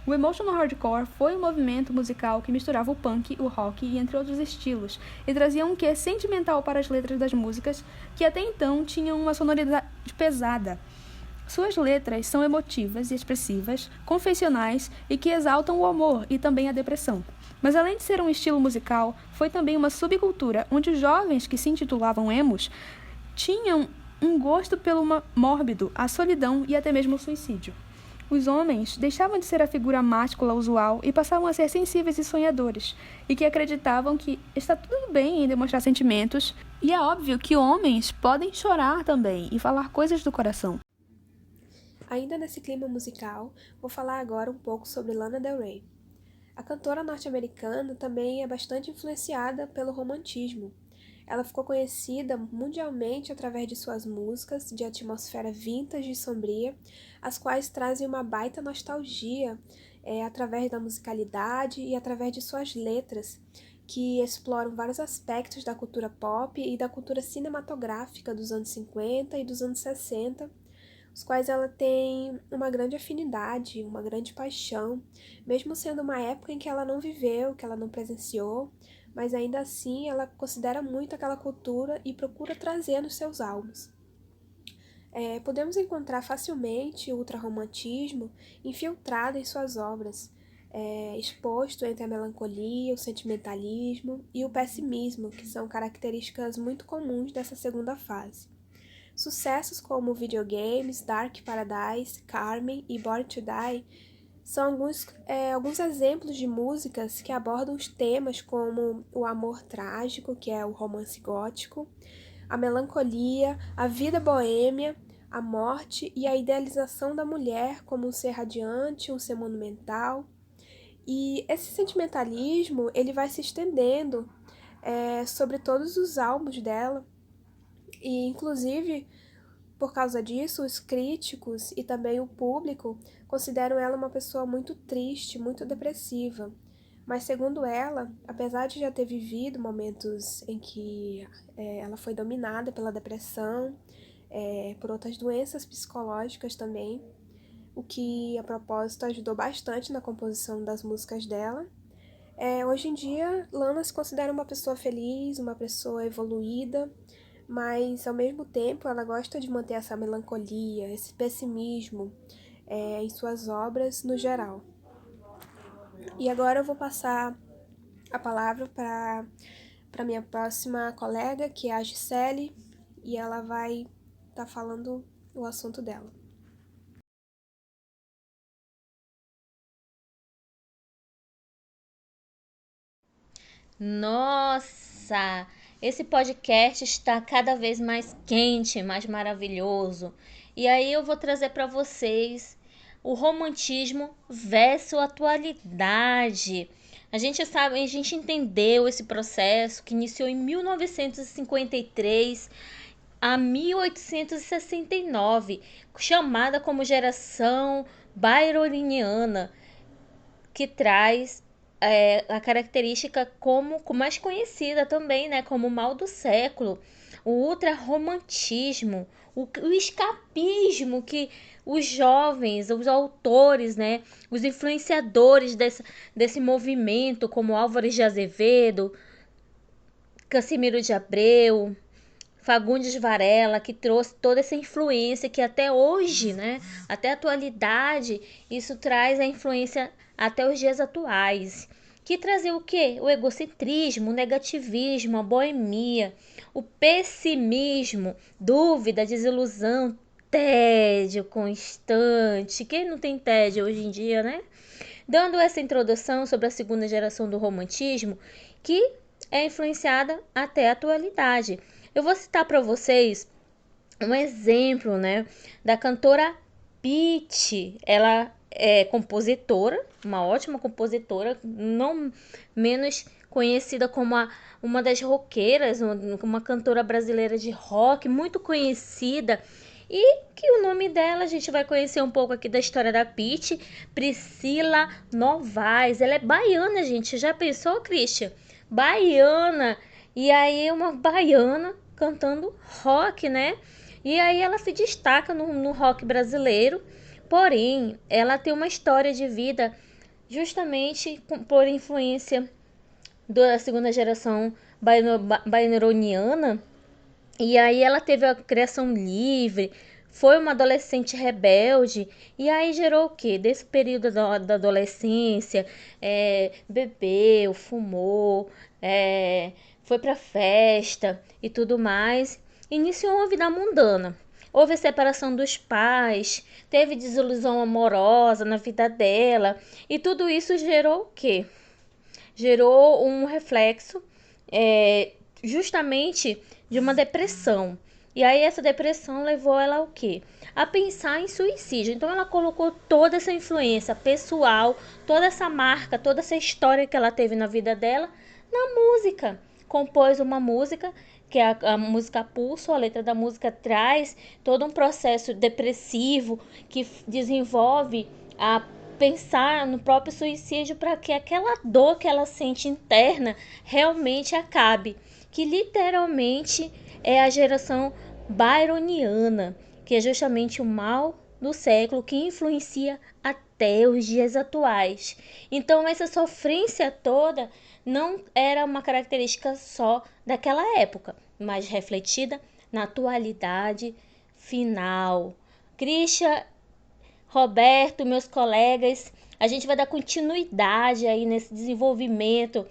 O emotional hardcore foi um movimento musical que misturava o punk, o rock e entre outros estilos, e trazia um quê sentimental para as letras das músicas, que até então tinham uma sonoridade pesada. Suas letras são emotivas e expressivas, confessionais e que exaltam o amor e também a depressão. Mas além de ser um estilo musical, foi também uma subcultura onde os jovens que se intitulavam emos tinham um gosto pelo mórbido, a solidão e até mesmo o suicídio. Os homens deixavam de ser a figura máscula usual e passavam a ser sensíveis e sonhadores, e que acreditavam que está tudo bem em demonstrar sentimentos, e é óbvio que homens podem chorar também e falar coisas do coração. Ainda nesse clima musical, vou falar agora um pouco sobre Lana Del Rey. A cantora norte-americana também é bastante influenciada pelo romantismo. Ela ficou conhecida mundialmente através de suas músicas de atmosfera vintage e sombria, as quais trazem uma baita nostalgia através da musicalidade e através de suas letras, que exploram vários aspectos da cultura pop e da cultura cinematográfica dos anos 50 e dos anos 60, os quais ela tem uma grande afinidade, uma grande paixão, mesmo sendo uma época em que ela não viveu, que ela não presenciou, mas ainda assim ela considera muito aquela cultura e procura trazer nos seus álbuns. Podemos encontrar facilmente o ultrarromantismo infiltrado em suas obras, exposto entre a melancolia, o sentimentalismo e o pessimismo, que são características muito comuns dessa segunda fase. Sucessos como Videogames, Dark Paradise, Carmen e Born to Die são alguns exemplos de músicas que abordam os temas como o amor trágico, que é o romance gótico, a melancolia, a vida boêmia, a morte e a idealização da mulher como um ser radiante, um ser monumental. E esse sentimentalismo ele vai se estendendo sobre todos os álbuns dela, e inclusive por causa disso, os críticos e também o público consideram ela uma pessoa muito triste, muito depressiva. Mas, segundo ela, apesar de já ter vivido momentos em que ela foi dominada pela depressão, por outras doenças psicológicas também, o que, a propósito, ajudou bastante na composição das músicas dela. Hoje em dia, Lana se considera uma pessoa feliz, uma pessoa evoluída, mas, ao mesmo tempo, ela gosta de manter essa melancolia, esse pessimismo em suas obras no geral. E agora eu vou passar a palavra para minha próxima colega, que é a Gisele, e ela vai estar falando o assunto dela. Nossa, esse podcast está cada vez mais quente, mais maravilhoso. E aí eu vou trazer para vocês o romantismo versus atualidade. A gente sabe, a gente entendeu esse processo que iniciou em 1953 a 1869, chamada como geração byroniana, que traz a característica como mais conhecida também, né, como o mal do século, o ultrarromantismo, o escapismo que os jovens, os autores, né, os influenciadores desse movimento, como Álvares de Azevedo, Casimiro de Abreu, Fagundes Varela, que trouxe toda essa influência que até hoje, né, até a atualidade, isso traz a influência até os dias atuais. Que trazia o quê? O egocentrismo, o negativismo, a boemia, o pessimismo, dúvida, desilusão, tédio constante. Quem não tem tédio hoje em dia, né? Dando essa introdução sobre a segunda geração do romantismo, que é influenciada até a atualidade. Eu vou citar para vocês um exemplo, né, da cantora Pitty. Ela é compositora, uma ótima compositora, não menos conhecida como uma das roqueiras, uma cantora brasileira de rock, muito conhecida. E que o nome dela, a gente vai conhecer um pouco aqui da história da Pitty, Priscila Novaes. Ela é baiana, gente. Já pensou, Christian? Baiana. E aí uma baiana cantando rock, né? E aí ela se destaca no rock brasileiro, porém, ela tem uma história de vida justamente por influência da segunda geração baineroniana. E aí ela teve a criação livre, foi uma adolescente rebelde, e aí gerou o quê? Desse período da adolescência, bebeu, fumou, foi pra festa e tudo mais. Iniciou uma vida mundana. Houve separação dos pais, teve desilusão amorosa na vida dela, e tudo isso gerou o quê? Gerou um reflexo justamente de uma depressão. E aí essa depressão levou ela ao quê? A pensar em suicídio. Então ela colocou toda essa influência pessoal, toda essa marca, toda essa história que ela teve na vida dela na música. Compôs uma música, que é a música Pulso. A letra da música traz todo um processo depressivo que desenvolve a pensar no próprio suicídio para que aquela dor que ela sente interna realmente acabe. Que literalmente é a geração byroniana, que é justamente o mal do século que influencia até os dias atuais. Então essa sofrência toda não era uma característica só daquela época, mas refletida na atualidade final. Christian, Roberto, meus colegas, a gente vai dar continuidade aí nesse desenvolvimento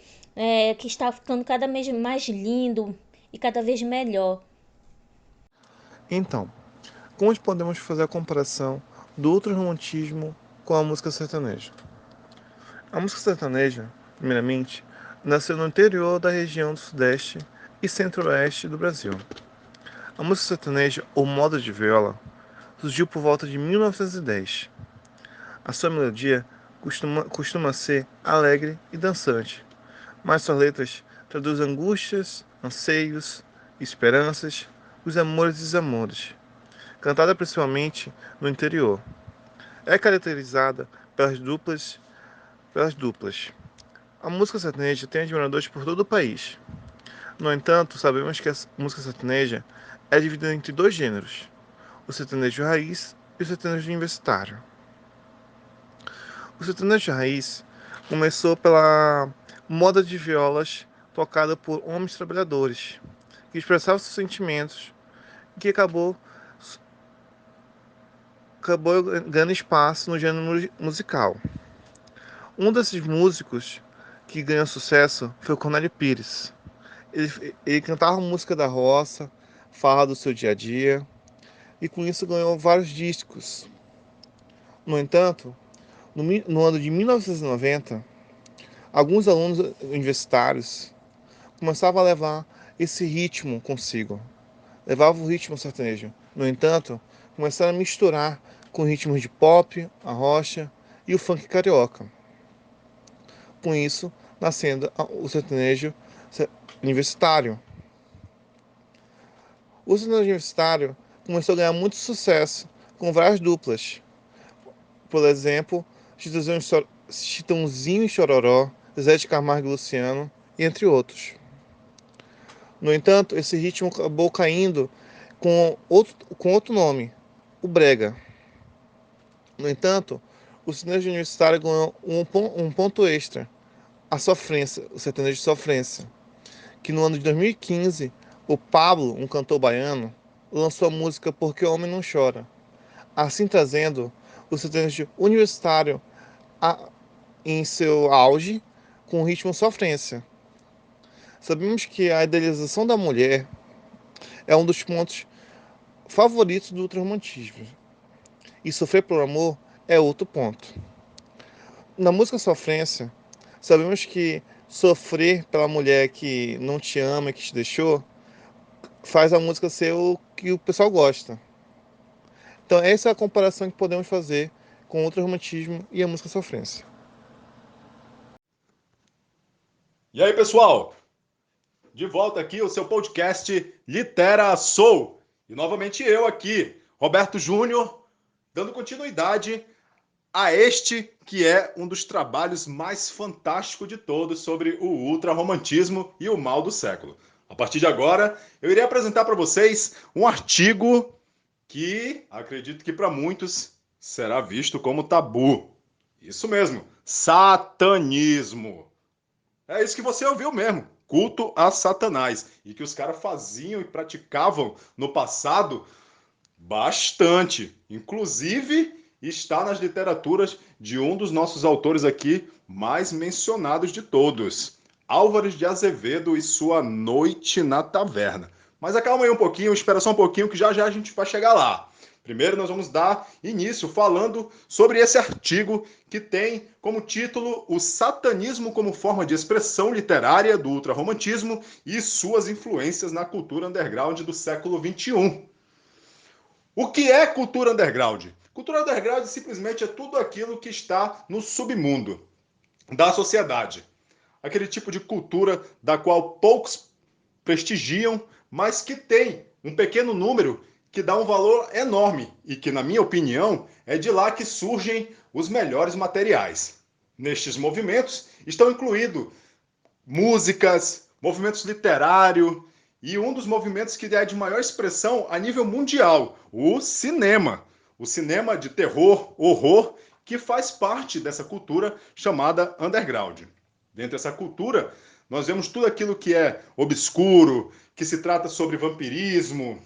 que está ficando cada vez mais lindo e cada vez melhor. Então, como podemos fazer a comparação do ultrarromantismo com a música sertaneja? A música sertaneja, primeiramente, nasceu no interior da região do Sudeste e Centro-Oeste do Brasil. A música sertaneja, ou moda de viola, surgiu por volta de 1910. A sua melodia costuma ser alegre e dançante, mas suas letras traduzem angústias, anseios, esperanças, os amores e desamores, cantada principalmente no interior. É caracterizada pelas duplas. A música sertaneja tem admiradores por todo o país. No entanto, sabemos que a música sertaneja é dividida entre dois gêneros: o sertanejo raiz e o sertanejo universitário. O sertanejo raiz começou pela moda de violas tocada por homens trabalhadores, que expressavam seus sentimentos e que acabou ganhando espaço no gênero musical. Um desses músicos que ganhou sucesso foi o Cornélio Pires. Ele cantava música da roça, falava do seu dia a dia, e com isso ganhou vários discos. No entanto, no ano de 1990, alguns alunos universitários começavam a levar esse ritmo consigo. Levavam o ritmo sertanejo. No entanto, começaram a misturar com ritmos de pop, a rocha e o funk carioca. Com isso, nascendo o sertanejo universitário. O sertanejo universitário começou a ganhar muito sucesso com várias duplas. Por exemplo, Chitãozinho e Chororó, Zé de Camargo e Luciano, entre outros. No entanto, esse ritmo acabou caindo com outro nome, o brega. No entanto, o sertanejo universitário ganhou um ponto extra, a sofrência, o sertanejo de sofrência, que no ano de 2015, o Pablo, um cantor baiano, lançou a música Porque o Homem Não Chora, assim trazendo o sertanejo universitário em seu auge com o ritmo sofrência. Sabemos que a idealização da mulher é um dos pontos favoritos do ultrarromantismo, e sofrer por amor é outro ponto. Na música sofrência, sabemos que sofrer pela mulher que não te ama e que te deixou faz a música ser o que o pessoal gosta. Então essa é a comparação que podemos fazer com o ultrarromantismo e a música sofrência. E aí, pessoal? De volta aqui o seu podcast Litera Sou. E novamente eu aqui, Roberto Júnior, dando continuidade a este que é um dos trabalhos mais fantásticos de todos sobre o ultrarromantismo e o mal do século. A partir de agora, eu irei apresentar para vocês um artigo que acredito que para muitos será visto como tabu. Isso mesmo, satanismo. É isso que você ouviu mesmo, culto a Satanás. E que os caras faziam e praticavam no passado bastante. Inclusive, está nas literaturas de um dos nossos autores aqui mais mencionados de todos, Álvares de Azevedo e sua Noite na Taverna. Mas acalma aí um pouquinho, espera só um pouquinho que já já a gente vai chegar lá. Primeiro nós vamos dar início falando sobre esse artigo que tem como título O Satanismo como forma de expressão literária do ultrarromantismo e suas influências na cultura underground do século XXI. O que é cultura underground? Cultura underground simplesmente é tudo aquilo que está no submundo da sociedade. Aquele tipo de cultura da qual poucos prestigiam, mas que tem um pequeno número que dá um valor enorme e que, na minha opinião, é de lá que surgem os melhores materiais. Nestes movimentos estão incluídos músicas, movimentos literários e um dos movimentos que é de maior expressão a nível mundial, o cinema. O cinema de terror, horror, que faz parte dessa cultura chamada underground. Dentro dessa cultura, nós vemos tudo aquilo que é obscuro, que se trata sobre vampirismo,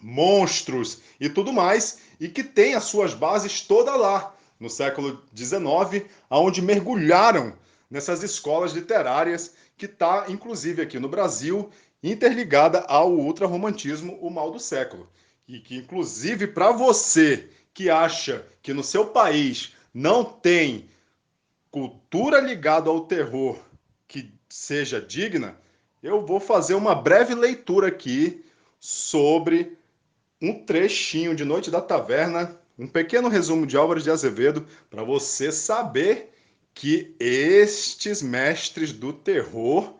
monstros e tudo mais, e que tem as suas bases toda lá, no século XIX, onde mergulharam nessas escolas literárias, que está, inclusive, aqui no Brasil, interligada ao ultrarromantismo, o mal do século. E que, inclusive, para você que acha que no seu país não tem cultura ligada ao terror que seja digna, eu vou fazer uma breve leitura aqui sobre um trechinho de Noite da Taverna, um pequeno resumo de Álvares de Azevedo, para você saber que estes mestres do terror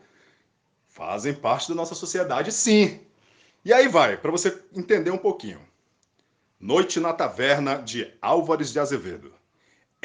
fazem parte da nossa sociedade, sim. E aí vai, para você entender um pouquinho. Noite na Taverna, de Álvares de Azevedo.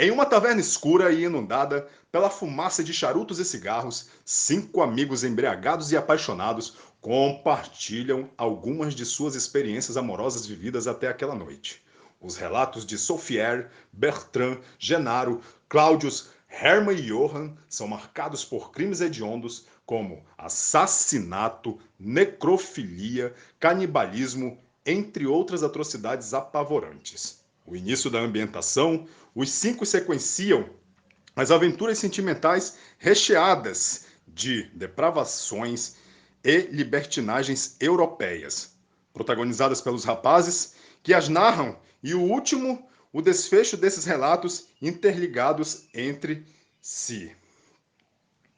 Em uma taverna escura e inundada pela fumaça de charutos e cigarros, 5 amigos embriagados e apaixonados compartilham algumas de suas experiências amorosas vividas até aquela noite. Os relatos de Sophie, Bertrand, Genaro, Claudius, Hermann e Johann são marcados por crimes hediondos como assassinato, necrofilia, canibalismo, entre outras atrocidades apavorantes. O início da ambientação, os 5 sequenciam as aventuras sentimentais recheadas de depravações e libertinagens europeias, protagonizadas pelos rapazes que as narram, e o último, o desfecho desses relatos interligados entre si.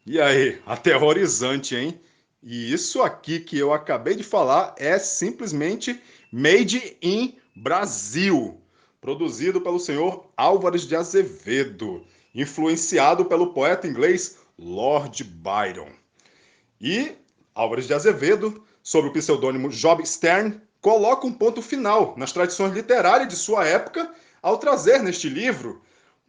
E aí, aterrorizante, hein? E isso aqui que eu acabei de falar é simplesmente Made in Brasil, produzido pelo senhor Álvares de Azevedo, influenciado pelo poeta inglês Lord Byron. E Álvares de Azevedo, sob o pseudônimo Job Stern, coloca um ponto final nas tradições literárias de sua época ao trazer neste livro,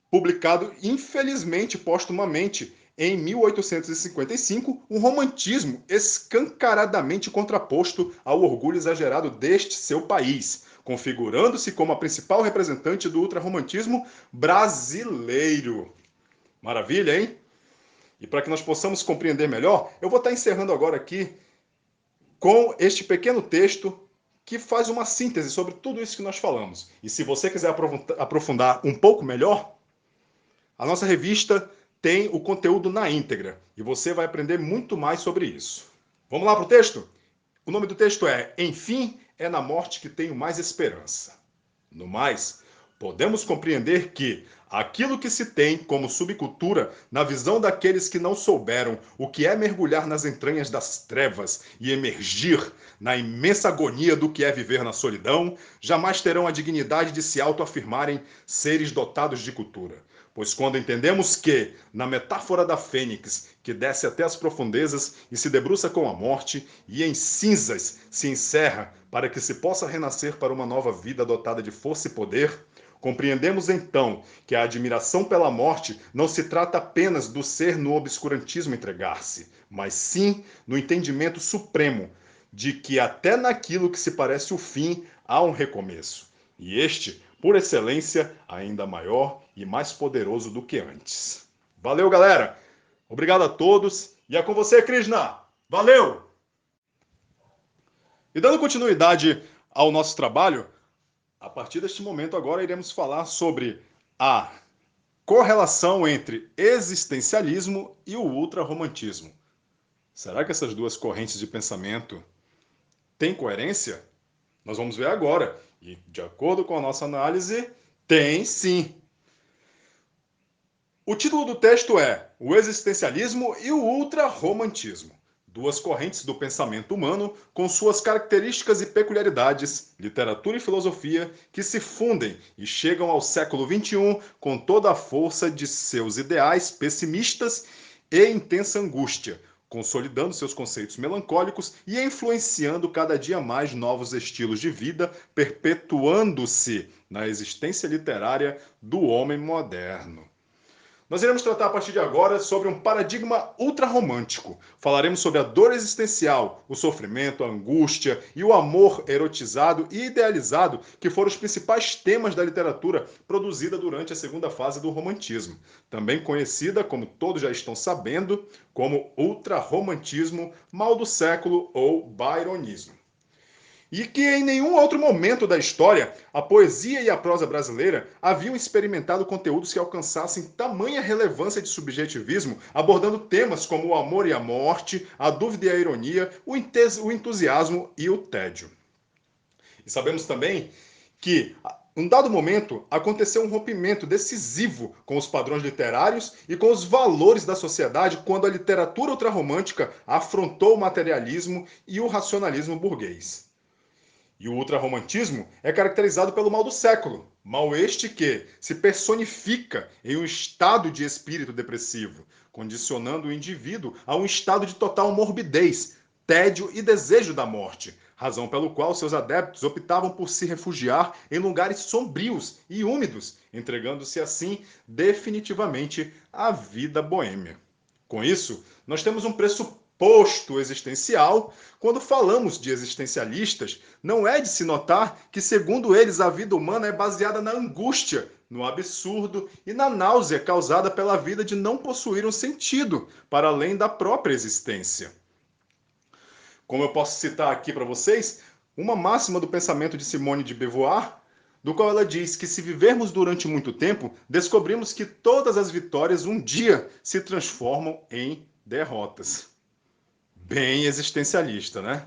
publicado infelizmente póstumamente em 1855, um romantismo escancaradamente contraposto ao orgulho exagerado deste seu país, configurando-se como a principal representante do ultrarromantismo brasileiro. Maravilha, hein? E para que nós possamos compreender melhor, eu vou estar encerrando agora aqui com este pequeno texto que faz uma síntese sobre tudo isso que nós falamos. E se você quiser aprofundar um pouco melhor, a nossa revista tem o conteúdo na íntegra e você vai aprender muito mais sobre isso. Vamos lá para o texto? O nome do texto é Enfim, é na morte que tenho mais esperança. No mais, podemos compreender que aquilo que se tem como subcultura na visão daqueles que não souberam o que é mergulhar nas entranhas das trevas e emergir na imensa agonia do que é viver na solidão, jamais terão a dignidade de se autoafirmarem seres dotados de cultura. Pois quando entendemos que, na metáfora da fênix, que desce até as profundezas e se debruça com a morte, e em cinzas se encerra para que se possa renascer para uma nova vida dotada de força e poder, compreendemos então que a admiração pela morte não se trata apenas do ser no obscurantismo entregar-se, mas sim no entendimento supremo de que até naquilo que se parece o fim há um recomeço. E este, por excelência, ainda maior e mais poderoso do que antes. Valeu, galera! Obrigado a todos e é com você, Krishna! Valeu! E dando continuidade ao nosso trabalho, a partir deste momento agora iremos falar sobre a correlação entre existencialismo e o ultrarromantismo. Será que essas duas correntes de pensamento têm coerência? Nós vamos ver agora. E, de acordo com a nossa análise, tem sim. O título do texto é O Existencialismo e o Ultrarromantismo. Duas correntes do pensamento humano com suas características e peculiaridades, literatura e filosofia, que se fundem e chegam ao século XXI com toda a força de seus ideais pessimistas e intensa angústia, consolidando seus conceitos melancólicos e influenciando cada dia mais novos estilos de vida, perpetuando-se na existência literária do homem moderno. Nós iremos tratar a partir de agora sobre um paradigma ultrarromântico. Falaremos sobre a dor existencial, o sofrimento, a angústia e o amor erotizado e idealizado, que foram os principais temas da literatura produzida durante a segunda fase do romantismo, também conhecida, como todos já estão sabendo, como ultrarromantismo, mal do século ou byronismo. E que em nenhum outro momento da história, a poesia e a prosa brasileira haviam experimentado conteúdos que alcançassem tamanha relevância de subjetivismo, abordando temas como o amor e a morte, a dúvida e a ironia, o entusiasmo e o tédio. E sabemos também que, em um dado momento, aconteceu um rompimento decisivo com os padrões literários e com os valores da sociedade quando a literatura ultrarromântica afrontou o materialismo e o racionalismo burguês. E o ultrarromantismo é caracterizado pelo mal do século, mal este que se personifica em um estado de espírito depressivo, condicionando o indivíduo a um estado de total morbidez, tédio e desejo da morte, razão pelo qual seus adeptos optavam por se refugiar em lugares sombrios e úmidos, entregando-se assim definitivamente à vida boêmia. Com isso, nós temos um pressuposto existencial. Quando falamos de existencialistas, não é de se notar que, segundo eles, a vida humana é baseada na angústia, no absurdo e na náusea causada pela vida de não possuir um sentido para além da própria existência. Como eu posso citar aqui para vocês, uma máxima do pensamento de Simone de Beauvoir, do qual ela diz que se vivermos durante muito tempo, descobrimos que todas as vitórias um dia se transformam em derrotas. Bem existencialista, né?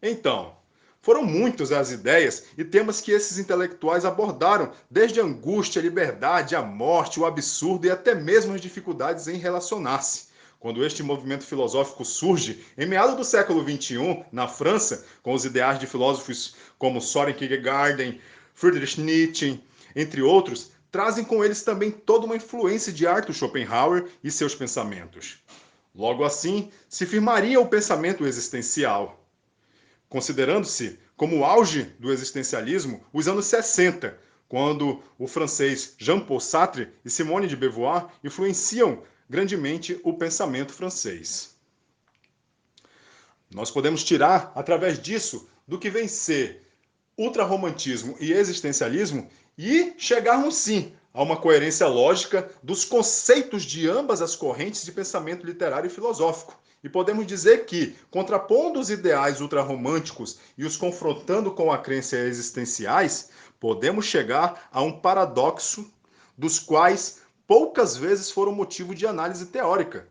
Então, foram muitas as ideias e temas que esses intelectuais abordaram, desde a angústia, a liberdade, a morte, o absurdo e até mesmo as dificuldades em relacionar-se. Quando este movimento filosófico surge, em meados do século XXI, na França, com os ideais de filósofos como Søren Kierkegaard, Friedrich Nietzsche, entre outros, trazem com eles também toda uma influência de Arthur Schopenhauer e seus pensamentos. Logo assim, se firmaria o pensamento existencial, considerando-se como o auge do existencialismo os anos 60, quando o francês Jean-Paul Sartre e Simone de Beauvoir influenciam grandemente o pensamento francês. Nós podemos tirar, através disso, do que vem ser ultrarromantismo e existencialismo e chegarmos, sim, a uma coerência lógica dos conceitos de ambas as correntes de pensamento literário e filosófico. E podemos dizer que, contrapondo os ideais ultrarromânticos e os confrontando com a crença existenciais, podemos chegar a um paradoxo dos quais poucas vezes foram motivo de análise teórica.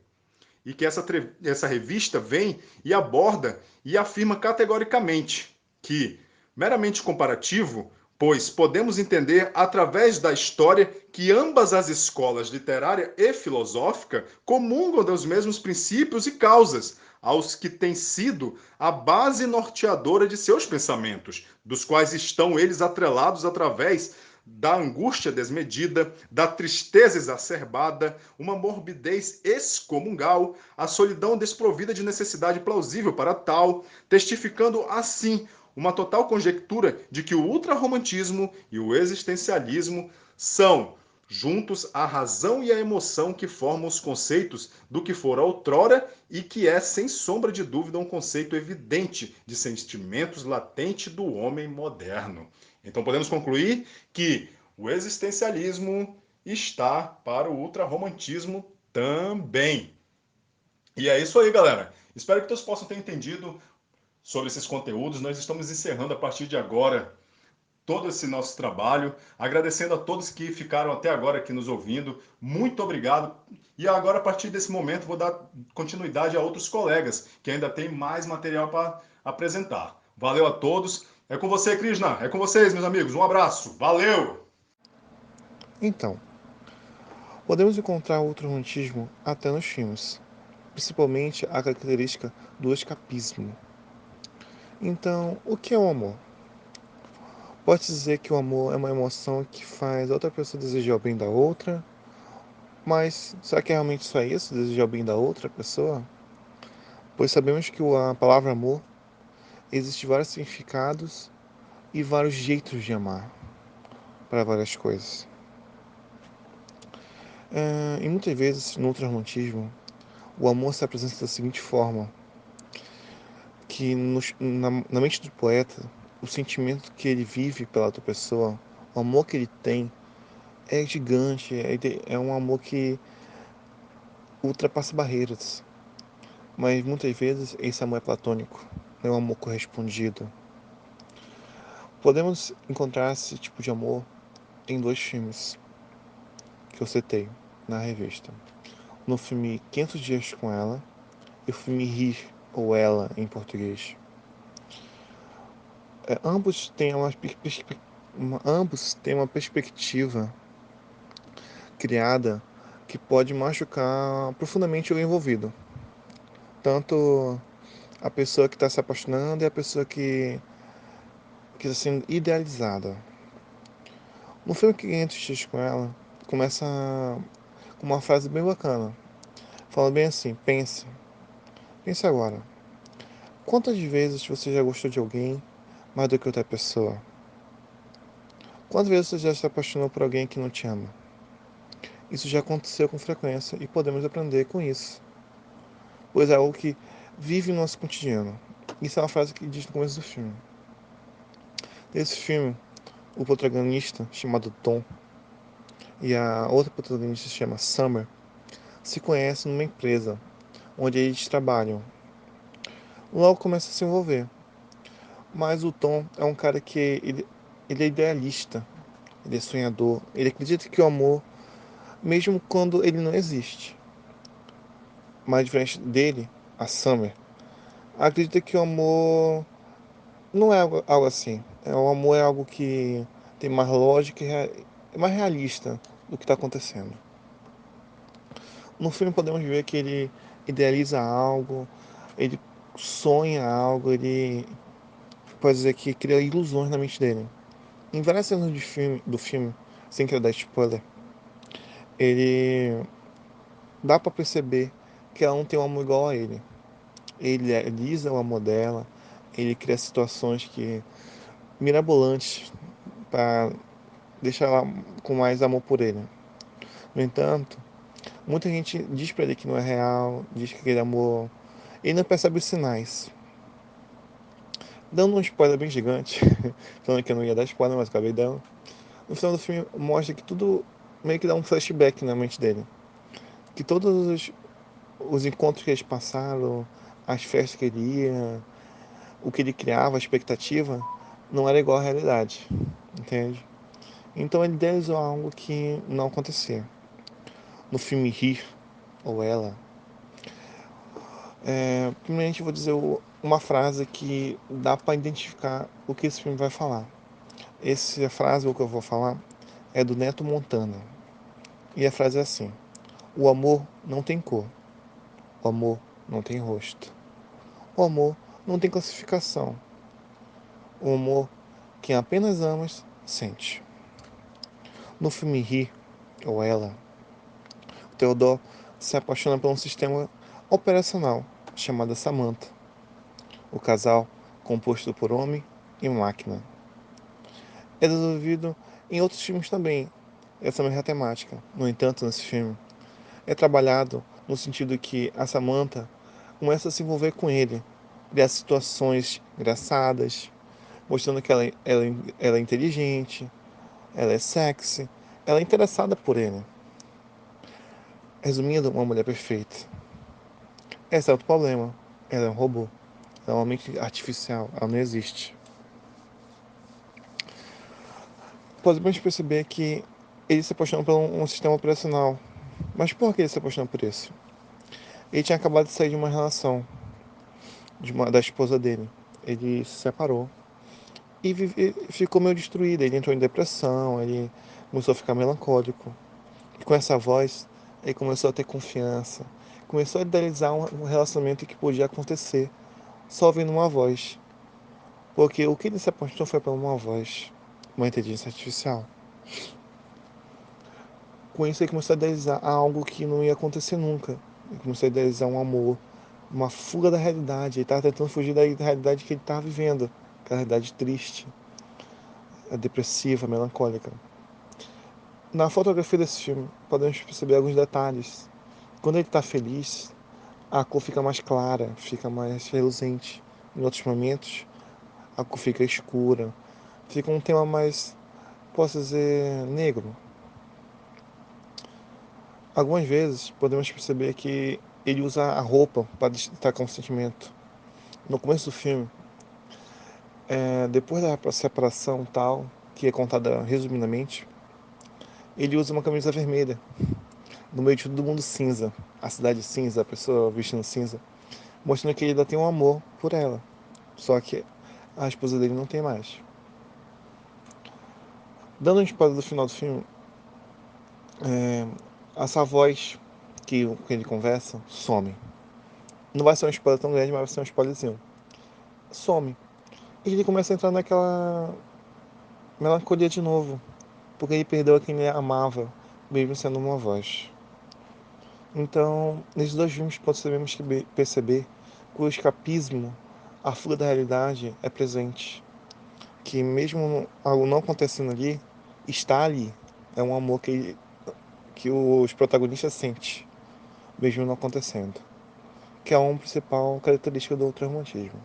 E que essa revista vem e aborda e afirma categoricamente que, meramente comparativo, pois podemos entender através da história que ambas as escolas, literária e filosófica, comungam dos mesmos princípios e causas, aos que têm sido a base norteadora de seus pensamentos, dos quais estão eles atrelados através da angústia desmedida, da tristeza exacerbada, uma morbidez excomungal, a solidão desprovida de necessidade plausível para tal, testificando assim uma total conjectura de que o ultrarromantismo e o existencialismo são, juntos, a razão e a emoção que formam os conceitos do que fora outrora e que é, sem sombra de dúvida, um conceito evidente de sentimentos latentes do homem moderno. Então podemos concluir que o existencialismo está para o ultrarromantismo também. E é isso aí, galera. Espero que todos possam ter entendido sobre esses conteúdos. Nós estamos encerrando a partir de agora todo esse nosso trabalho, agradecendo a todos que ficaram até agora aqui nos ouvindo. Muito obrigado. E agora, a partir desse momento, vou dar continuidade a outros colegas que ainda têm mais material para apresentar. Valeu a todos. É com você, Krishna. É com vocês, meus amigos. Um abraço. Valeu! Então, podemos encontrar outro romantismo até nos filmes, principalmente a característica do escapismo. Então, o que é o amor? Pode-se dizer que o amor é uma emoção que faz a outra pessoa desejar o bem da outra, mas será que é realmente só isso, desejar o bem da outra pessoa? Pois sabemos que a palavra amor existe vários significados e vários jeitos de amar para várias coisas. E muitas vezes, no ultrarromantismo, o amor se apresenta da seguinte forma, que na mente do poeta, o sentimento que ele vive pela outra pessoa, o amor que ele tem, é gigante, é um amor que ultrapassa barreiras. Mas muitas vezes esse amor é platônico, não é um amor correspondido. Podemos encontrar esse tipo de amor em 2 filmes que eu citei na revista. No filme 500 Dias com Ela e o filme Rir, ou Ela em português. Ambos têm uma perspectiva criada que pode machucar profundamente o envolvido. Tanto a pessoa que está se apaixonando e a pessoa que está sendo idealizada. No filme 500 Dias com Ela, começa com uma frase bem bacana. Fala bem assim, pense agora. Quantas vezes você já gostou de alguém mais do que outra pessoa? Quantas vezes você já se apaixonou por alguém que não te ama? Isso já aconteceu com frequência e podemos aprender com isso, pois é algo que vive no nosso cotidiano. Isso é uma frase que diz no começo do filme. Nesse filme, o protagonista, chamado Tom, e a outra protagonista, se chama Summer, se conhecem numa empresa onde eles trabalham. Logo começa a se envolver, mas o Tom é um cara que ele é idealista, ele é sonhador, ele acredita que o amor, mesmo quando ele não existe. Mais diferente dele, a Summer, acredita que o amor não é algo assim. O amor é algo que tem mais lógica e é mais realista do que está acontecendo. No filme podemos ver que ele idealiza algo, ele sonha algo, ele pode dizer que cria ilusões na mente dele. Em várias cenas do filme, sem querer dar spoiler, ele dá para perceber que ela não tem um amor igual a ele. Ele idealiza o amor dela, ele cria situações que mirabolantes para deixar ela com mais amor por ele. No entanto, muita gente diz para ele que não é real, diz que aquele amor, ele não percebe os sinais. Dando um spoiler bem gigante, falando que eu não ia dar spoiler, mas acabei dando. No final do filme mostra que tudo meio que dá um flashback na mente dele. Que todos os encontros que eles passaram, as festas que ele ia, o que ele criava, a expectativa, não era igual à realidade. Entende? Então ele idealizou algo que não acontecia. No filme Rir, ou Ela, primeiramente eu vou dizer uma frase que dá para identificar o que esse filme vai falar. Essa frase, o que eu vou falar, é do Neto Montana. E a frase é assim: o amor não tem cor, o amor não tem rosto, o amor não tem classificação, o amor quem apenas amas sente. No filme Rir, ou Ela, o Theodore se apaixona por um sistema operacional chamado Samantha. O casal, composto por homem e máquina, é desenvolvido em outros filmes também, essa mesma temática. No entanto, nesse filme, é trabalhado no sentido que a Samantha começa a se envolver com ele, criar situações engraçadas, mostrando que ela é inteligente, ela é sexy, ela é interessada por ele. Resumindo, uma mulher perfeita. Esse é outro problema. Ela é um robô. Ela é uma mente artificial. Ela não existe. Podemos perceber que ele se apaixonou por um sistema operacional. Mas por que ele se apaixonou por isso? Ele tinha acabado de sair de uma relação da esposa dele. Ele se separou e ficou meio destruído. Ele entrou em depressão, ele começou a ficar melancólico. E com essa voz, ele começou a ter confiança. Começou a idealizar um relacionamento que podia acontecer só ouvindo uma voz. Porque o que ele se apaixonou foi por uma voz, uma inteligência artificial. Com isso ele começou a idealizar algo que não ia acontecer nunca. Ele começou a idealizar um amor, uma fuga da realidade. Ele estava tentando fugir da realidade que ele estava vivendo, aquela realidade triste, a depressiva, a melancólica. Na fotografia desse filme, podemos perceber alguns detalhes. Quando ele está feliz, a cor fica mais clara, fica mais reluzente. Em outros momentos, a cor fica escura, fica um tema mais, posso dizer, negro. Algumas vezes podemos perceber que ele usa a roupa para destacar um sentimento. No começo do filme, depois da separação tal, que é contada resumidamente, ele usa uma camisa vermelha, no meio de todo mundo cinza, a cidade cinza, a pessoa vestindo cinza, mostrando que ele ainda tem um amor por ela, só que a esposa dele não tem mais. Dando um spoiler do final do filme, essa voz que ele conversa some. Não vai ser um spoiler tão grande, mas vai ser um spoilerzinho. Some. E ele começa a entrar naquela melancolia de novo, porque ele perdeu a quem ele amava, mesmo sendo uma voz. Então, nesses dois filmes podemos perceber que o escapismo A fuga da realidade é presente, que mesmo algo não acontecendo ali, está ali. É um amor que os protagonistas sentem, mesmo não acontecendo, que é uma principal característica do ultrarromantismo.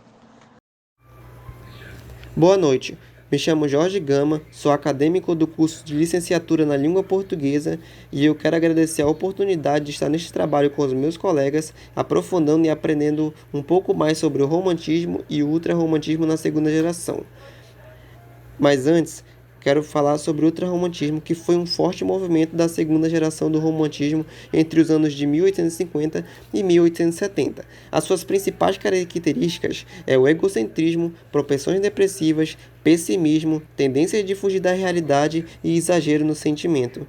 Boa noite, me chamo Jorge Gama, sou acadêmico do curso de Licenciatura na Língua Portuguesa e eu quero agradecer a oportunidade de estar neste trabalho com os meus colegas, aprofundando e aprendendo um pouco mais sobre o romantismo e o ultrarromantismo na segunda geração. Mas antes, quero falar sobre o ultrarromantismo, que foi um forte movimento da segunda geração do romantismo entre os anos de 1850 e 1870. As suas principais características é o egocentrismo, propensões depressivas, pessimismo, tendência de fugir da realidade e exagero no sentimento.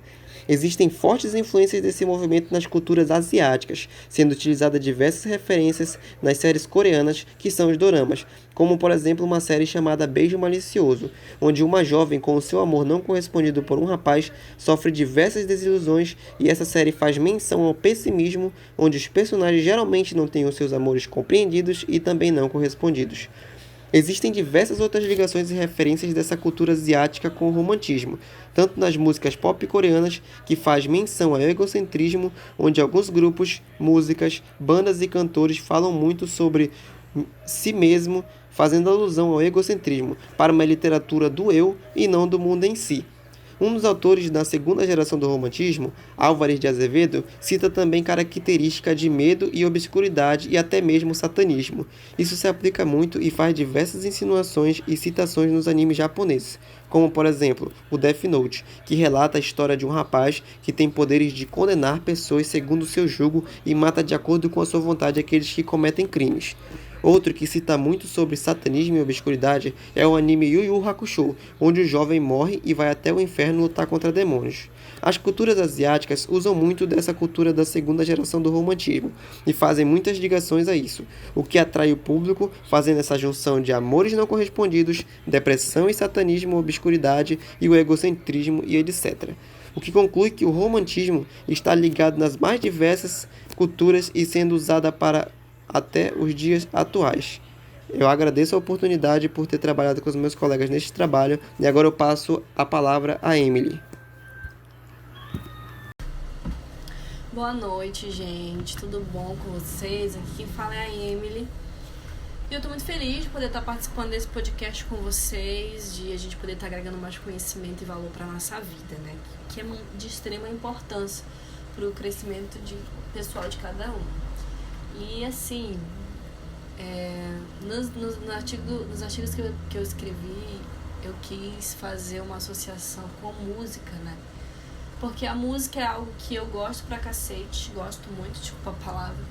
Existem fortes influências desse movimento nas culturas asiáticas, sendo utilizadas diversas referências nas séries coreanas, que são os doramas, como por exemplo uma série chamada Beijo Malicioso, onde uma jovem com o seu amor não correspondido por um rapaz sofre diversas desilusões, e essa série faz menção ao pessimismo, onde os personagens geralmente não têm os seus amores compreendidos e também não correspondidos. Existem diversas outras ligações e referências dessa cultura asiática com o romantismo, tanto nas músicas pop coreanas, que faz menção ao egocentrismo, onde alguns grupos, músicas, bandas e cantores falam muito sobre si mesmo, fazendo alusão ao egocentrismo, para uma literatura do eu e não do mundo em si. Um dos autores da segunda geração do romantismo, Álvares de Azevedo, cita também característica de medo e obscuridade e até mesmo satanismo. Isso se aplica muito e faz diversas insinuações e citações nos animes japoneses, como por exemplo o Death Note, que relata a história de um rapaz que tem poderes de condenar pessoas segundo seu jugo e mata de acordo com a sua vontade aqueles que cometem crimes. Outro que cita muito sobre satanismo e obscuridade é o anime Yu Yu Hakusho, onde o jovem morre e vai até o inferno lutar contra demônios. As culturas asiáticas usam muito dessa cultura da segunda geração do romantismo e fazem muitas ligações a isso, o que atrai o público, fazendo essa junção de amores não correspondidos, depressão e satanismo, obscuridade e o egocentrismo e etc. O que conclui que o romantismo está ligado nas mais diversas culturas e sendo usada para até os dias atuais. Eu agradeço a oportunidade por ter trabalhado com os meus colegas neste trabalho e agora eu passo a palavra a Emily. Boa noite, gente. Tudo bom com vocês? Aqui quem fala é a Emily. E eu tô muito feliz de poder estar participando desse podcast com vocês, de a gente poder estar agregando mais conhecimento e valor para nossa vida, né? Que é de extrema importância para o crescimento pessoal de cada um. E assim, nos artigos que eu escrevi, eu quis fazer uma associação com música, né? Porque a música é algo que eu gosto pra cacete, gosto muito, tipo a palavra.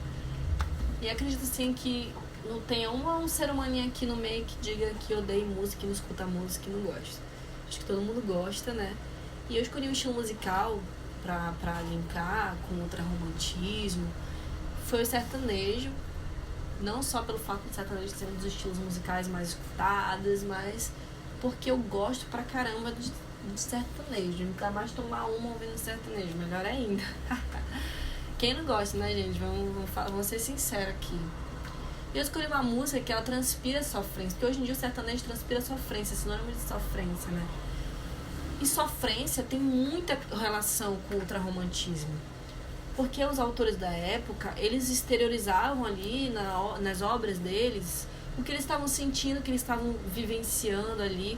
E acredito assim que não tenha um ser humaninho aqui no meio que diga que odeia música, que não escuta música, que não gosta. Acho que todo mundo gosta, né? E eu escolhi um estilo musical pra linkar com ultrarromantismo. Foi o sertanejo, não só pelo fato de sertanejo ser um dos estilos musicais mais escutados, mas porque eu gosto pra caramba de sertanejo. Nunca mais tomar uma ouvindo sertanejo, melhor ainda. Quem não gosta, né, gente? Vamos ser sinceros aqui. E eu escolhi uma música que ela transpira sofrência, porque hoje em dia o sertanejo transpira sofrência, sinônimo de sofrência, né? E sofrência tem muita relação com o ultrarromantismo. Porque os autores da época, eles exteriorizavam ali nas obras deles o que eles estavam sentindo, o que eles estavam vivenciando ali.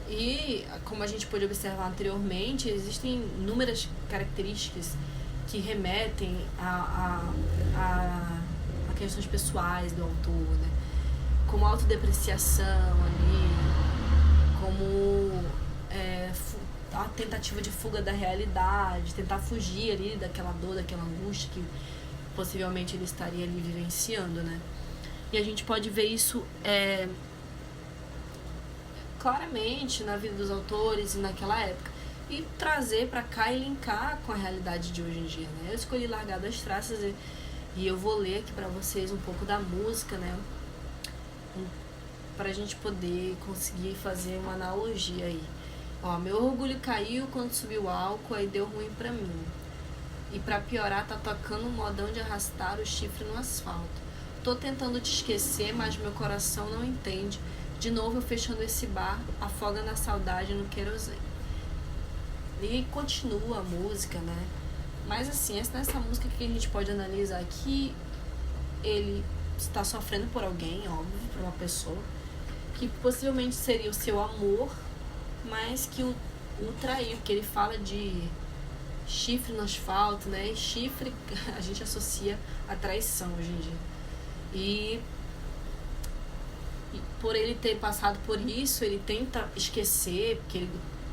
E, como a gente pôde observar anteriormente, existem inúmeras características que remetem a questões pessoais do autor, né? Como autodepreciação ali, como a tentativa de fuga da realidade, tentar fugir ali daquela dor, daquela angústia que possivelmente ele estaria ali vivenciando, né? E a gente pode ver isso claramente na vida dos autores e naquela época. E trazer pra cá e linkar com a realidade de hoje em dia, né? Eu escolhi Largar das Traças e eu vou ler aqui pra vocês um pouco da música, né? Pra gente poder conseguir fazer uma analogia aí. Ó, meu orgulho caiu quando subiu o álcool, aí deu ruim pra mim. E pra piorar, tá tocando um modão de arrastar o chifre no asfalto. Tô tentando te esquecer, mas meu coração não entende. De novo eu fechando esse bar, afoga na saudade no querosene. E continua a música, né? Mas assim, nessa música que a gente pode analisar aqui, ele está sofrendo por alguém, óbvio, por uma pessoa, que possivelmente seria o seu amor, mas que o traiu, porque ele fala de chifre no asfalto, né? E chifre a gente associa a traição hoje em dia. E por ele ter passado por isso, ele tenta esquecer, porque ele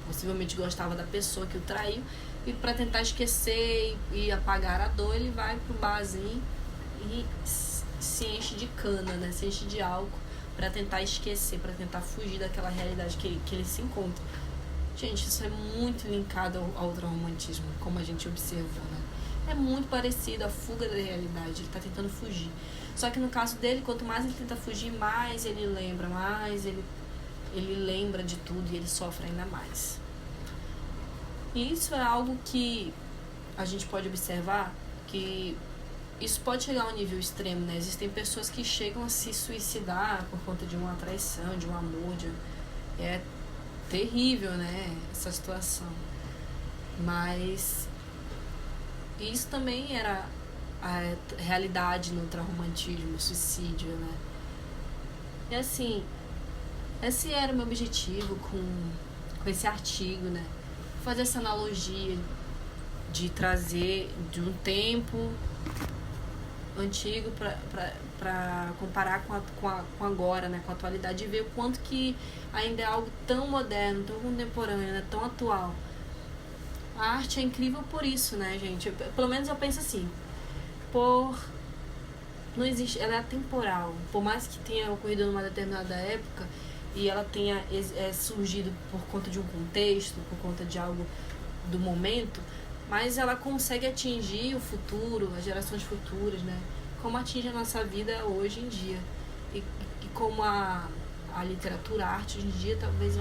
possivelmente gostava da pessoa que o traiu, e para tentar esquecer e apagar a dor, ele vai pro barzinho e se enche de cana, né? Se enche de álcool para tentar esquecer, para tentar fugir daquela realidade que ele se encontra. Gente, isso é muito linkado ao ultrarromantismo, como a gente observa, né? É muito parecido à fuga da realidade, ele tá tentando fugir. Só que no caso dele, quanto mais ele tenta fugir, mais ele lembra, mais ele lembra de tudo e ele sofre ainda mais. E isso é algo que a gente pode observar, que isso pode chegar a um nível extremo, né? Existem pessoas que chegam a se suicidar por conta de uma traição, de um amor, é terrível, né? Essa situação. Mas isso também era a realidade no ultrarromantismo, o suicídio, né? E assim, esse era o meu objetivo com esse artigo, né? Fazer essa analogia de trazer de um tempo antigo para comparar com agora, né? Com a atualidade, e ver o quanto que ainda é algo tão moderno, tão contemporâneo, né? Tão atual. A arte é incrível por isso, né, gente? Pelo menos eu penso assim, não existe, ela é atemporal. Por mais que tenha ocorrido numa determinada época e ela tenha surgido por conta de um contexto, por conta de algo do momento, mas ela consegue atingir o futuro, as gerações futuras, né? Como atinge a nossa vida hoje em dia. E como a literatura, a arte hoje em dia talvez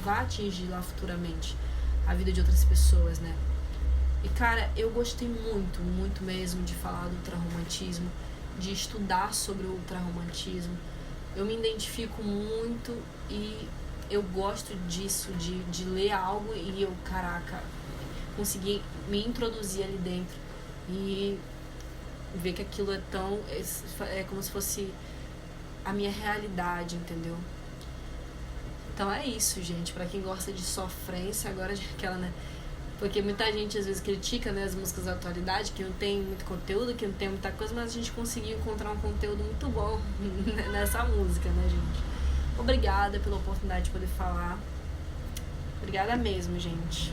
vá atingir lá futuramente a vida de outras pessoas, né? E cara, eu gostei muito, muito mesmo de falar do ultrarromantismo, de estudar sobre o ultrarromantismo. Eu me identifico muito e eu gosto disso, de ler algo e eu, caraca, consegui me introduzir ali dentro e ver que aquilo é como se fosse a minha realidade, entendeu? Então é isso, gente. Pra quem gosta de sofrência, agora aquela, né? Porque muita gente às vezes critica, né, as músicas da atualidade, que não tem muito conteúdo, que não tem muita coisa, mas a gente conseguiu encontrar um conteúdo muito bom nessa música, né, gente? Obrigada pela oportunidade de poder falar. Obrigada mesmo, gente.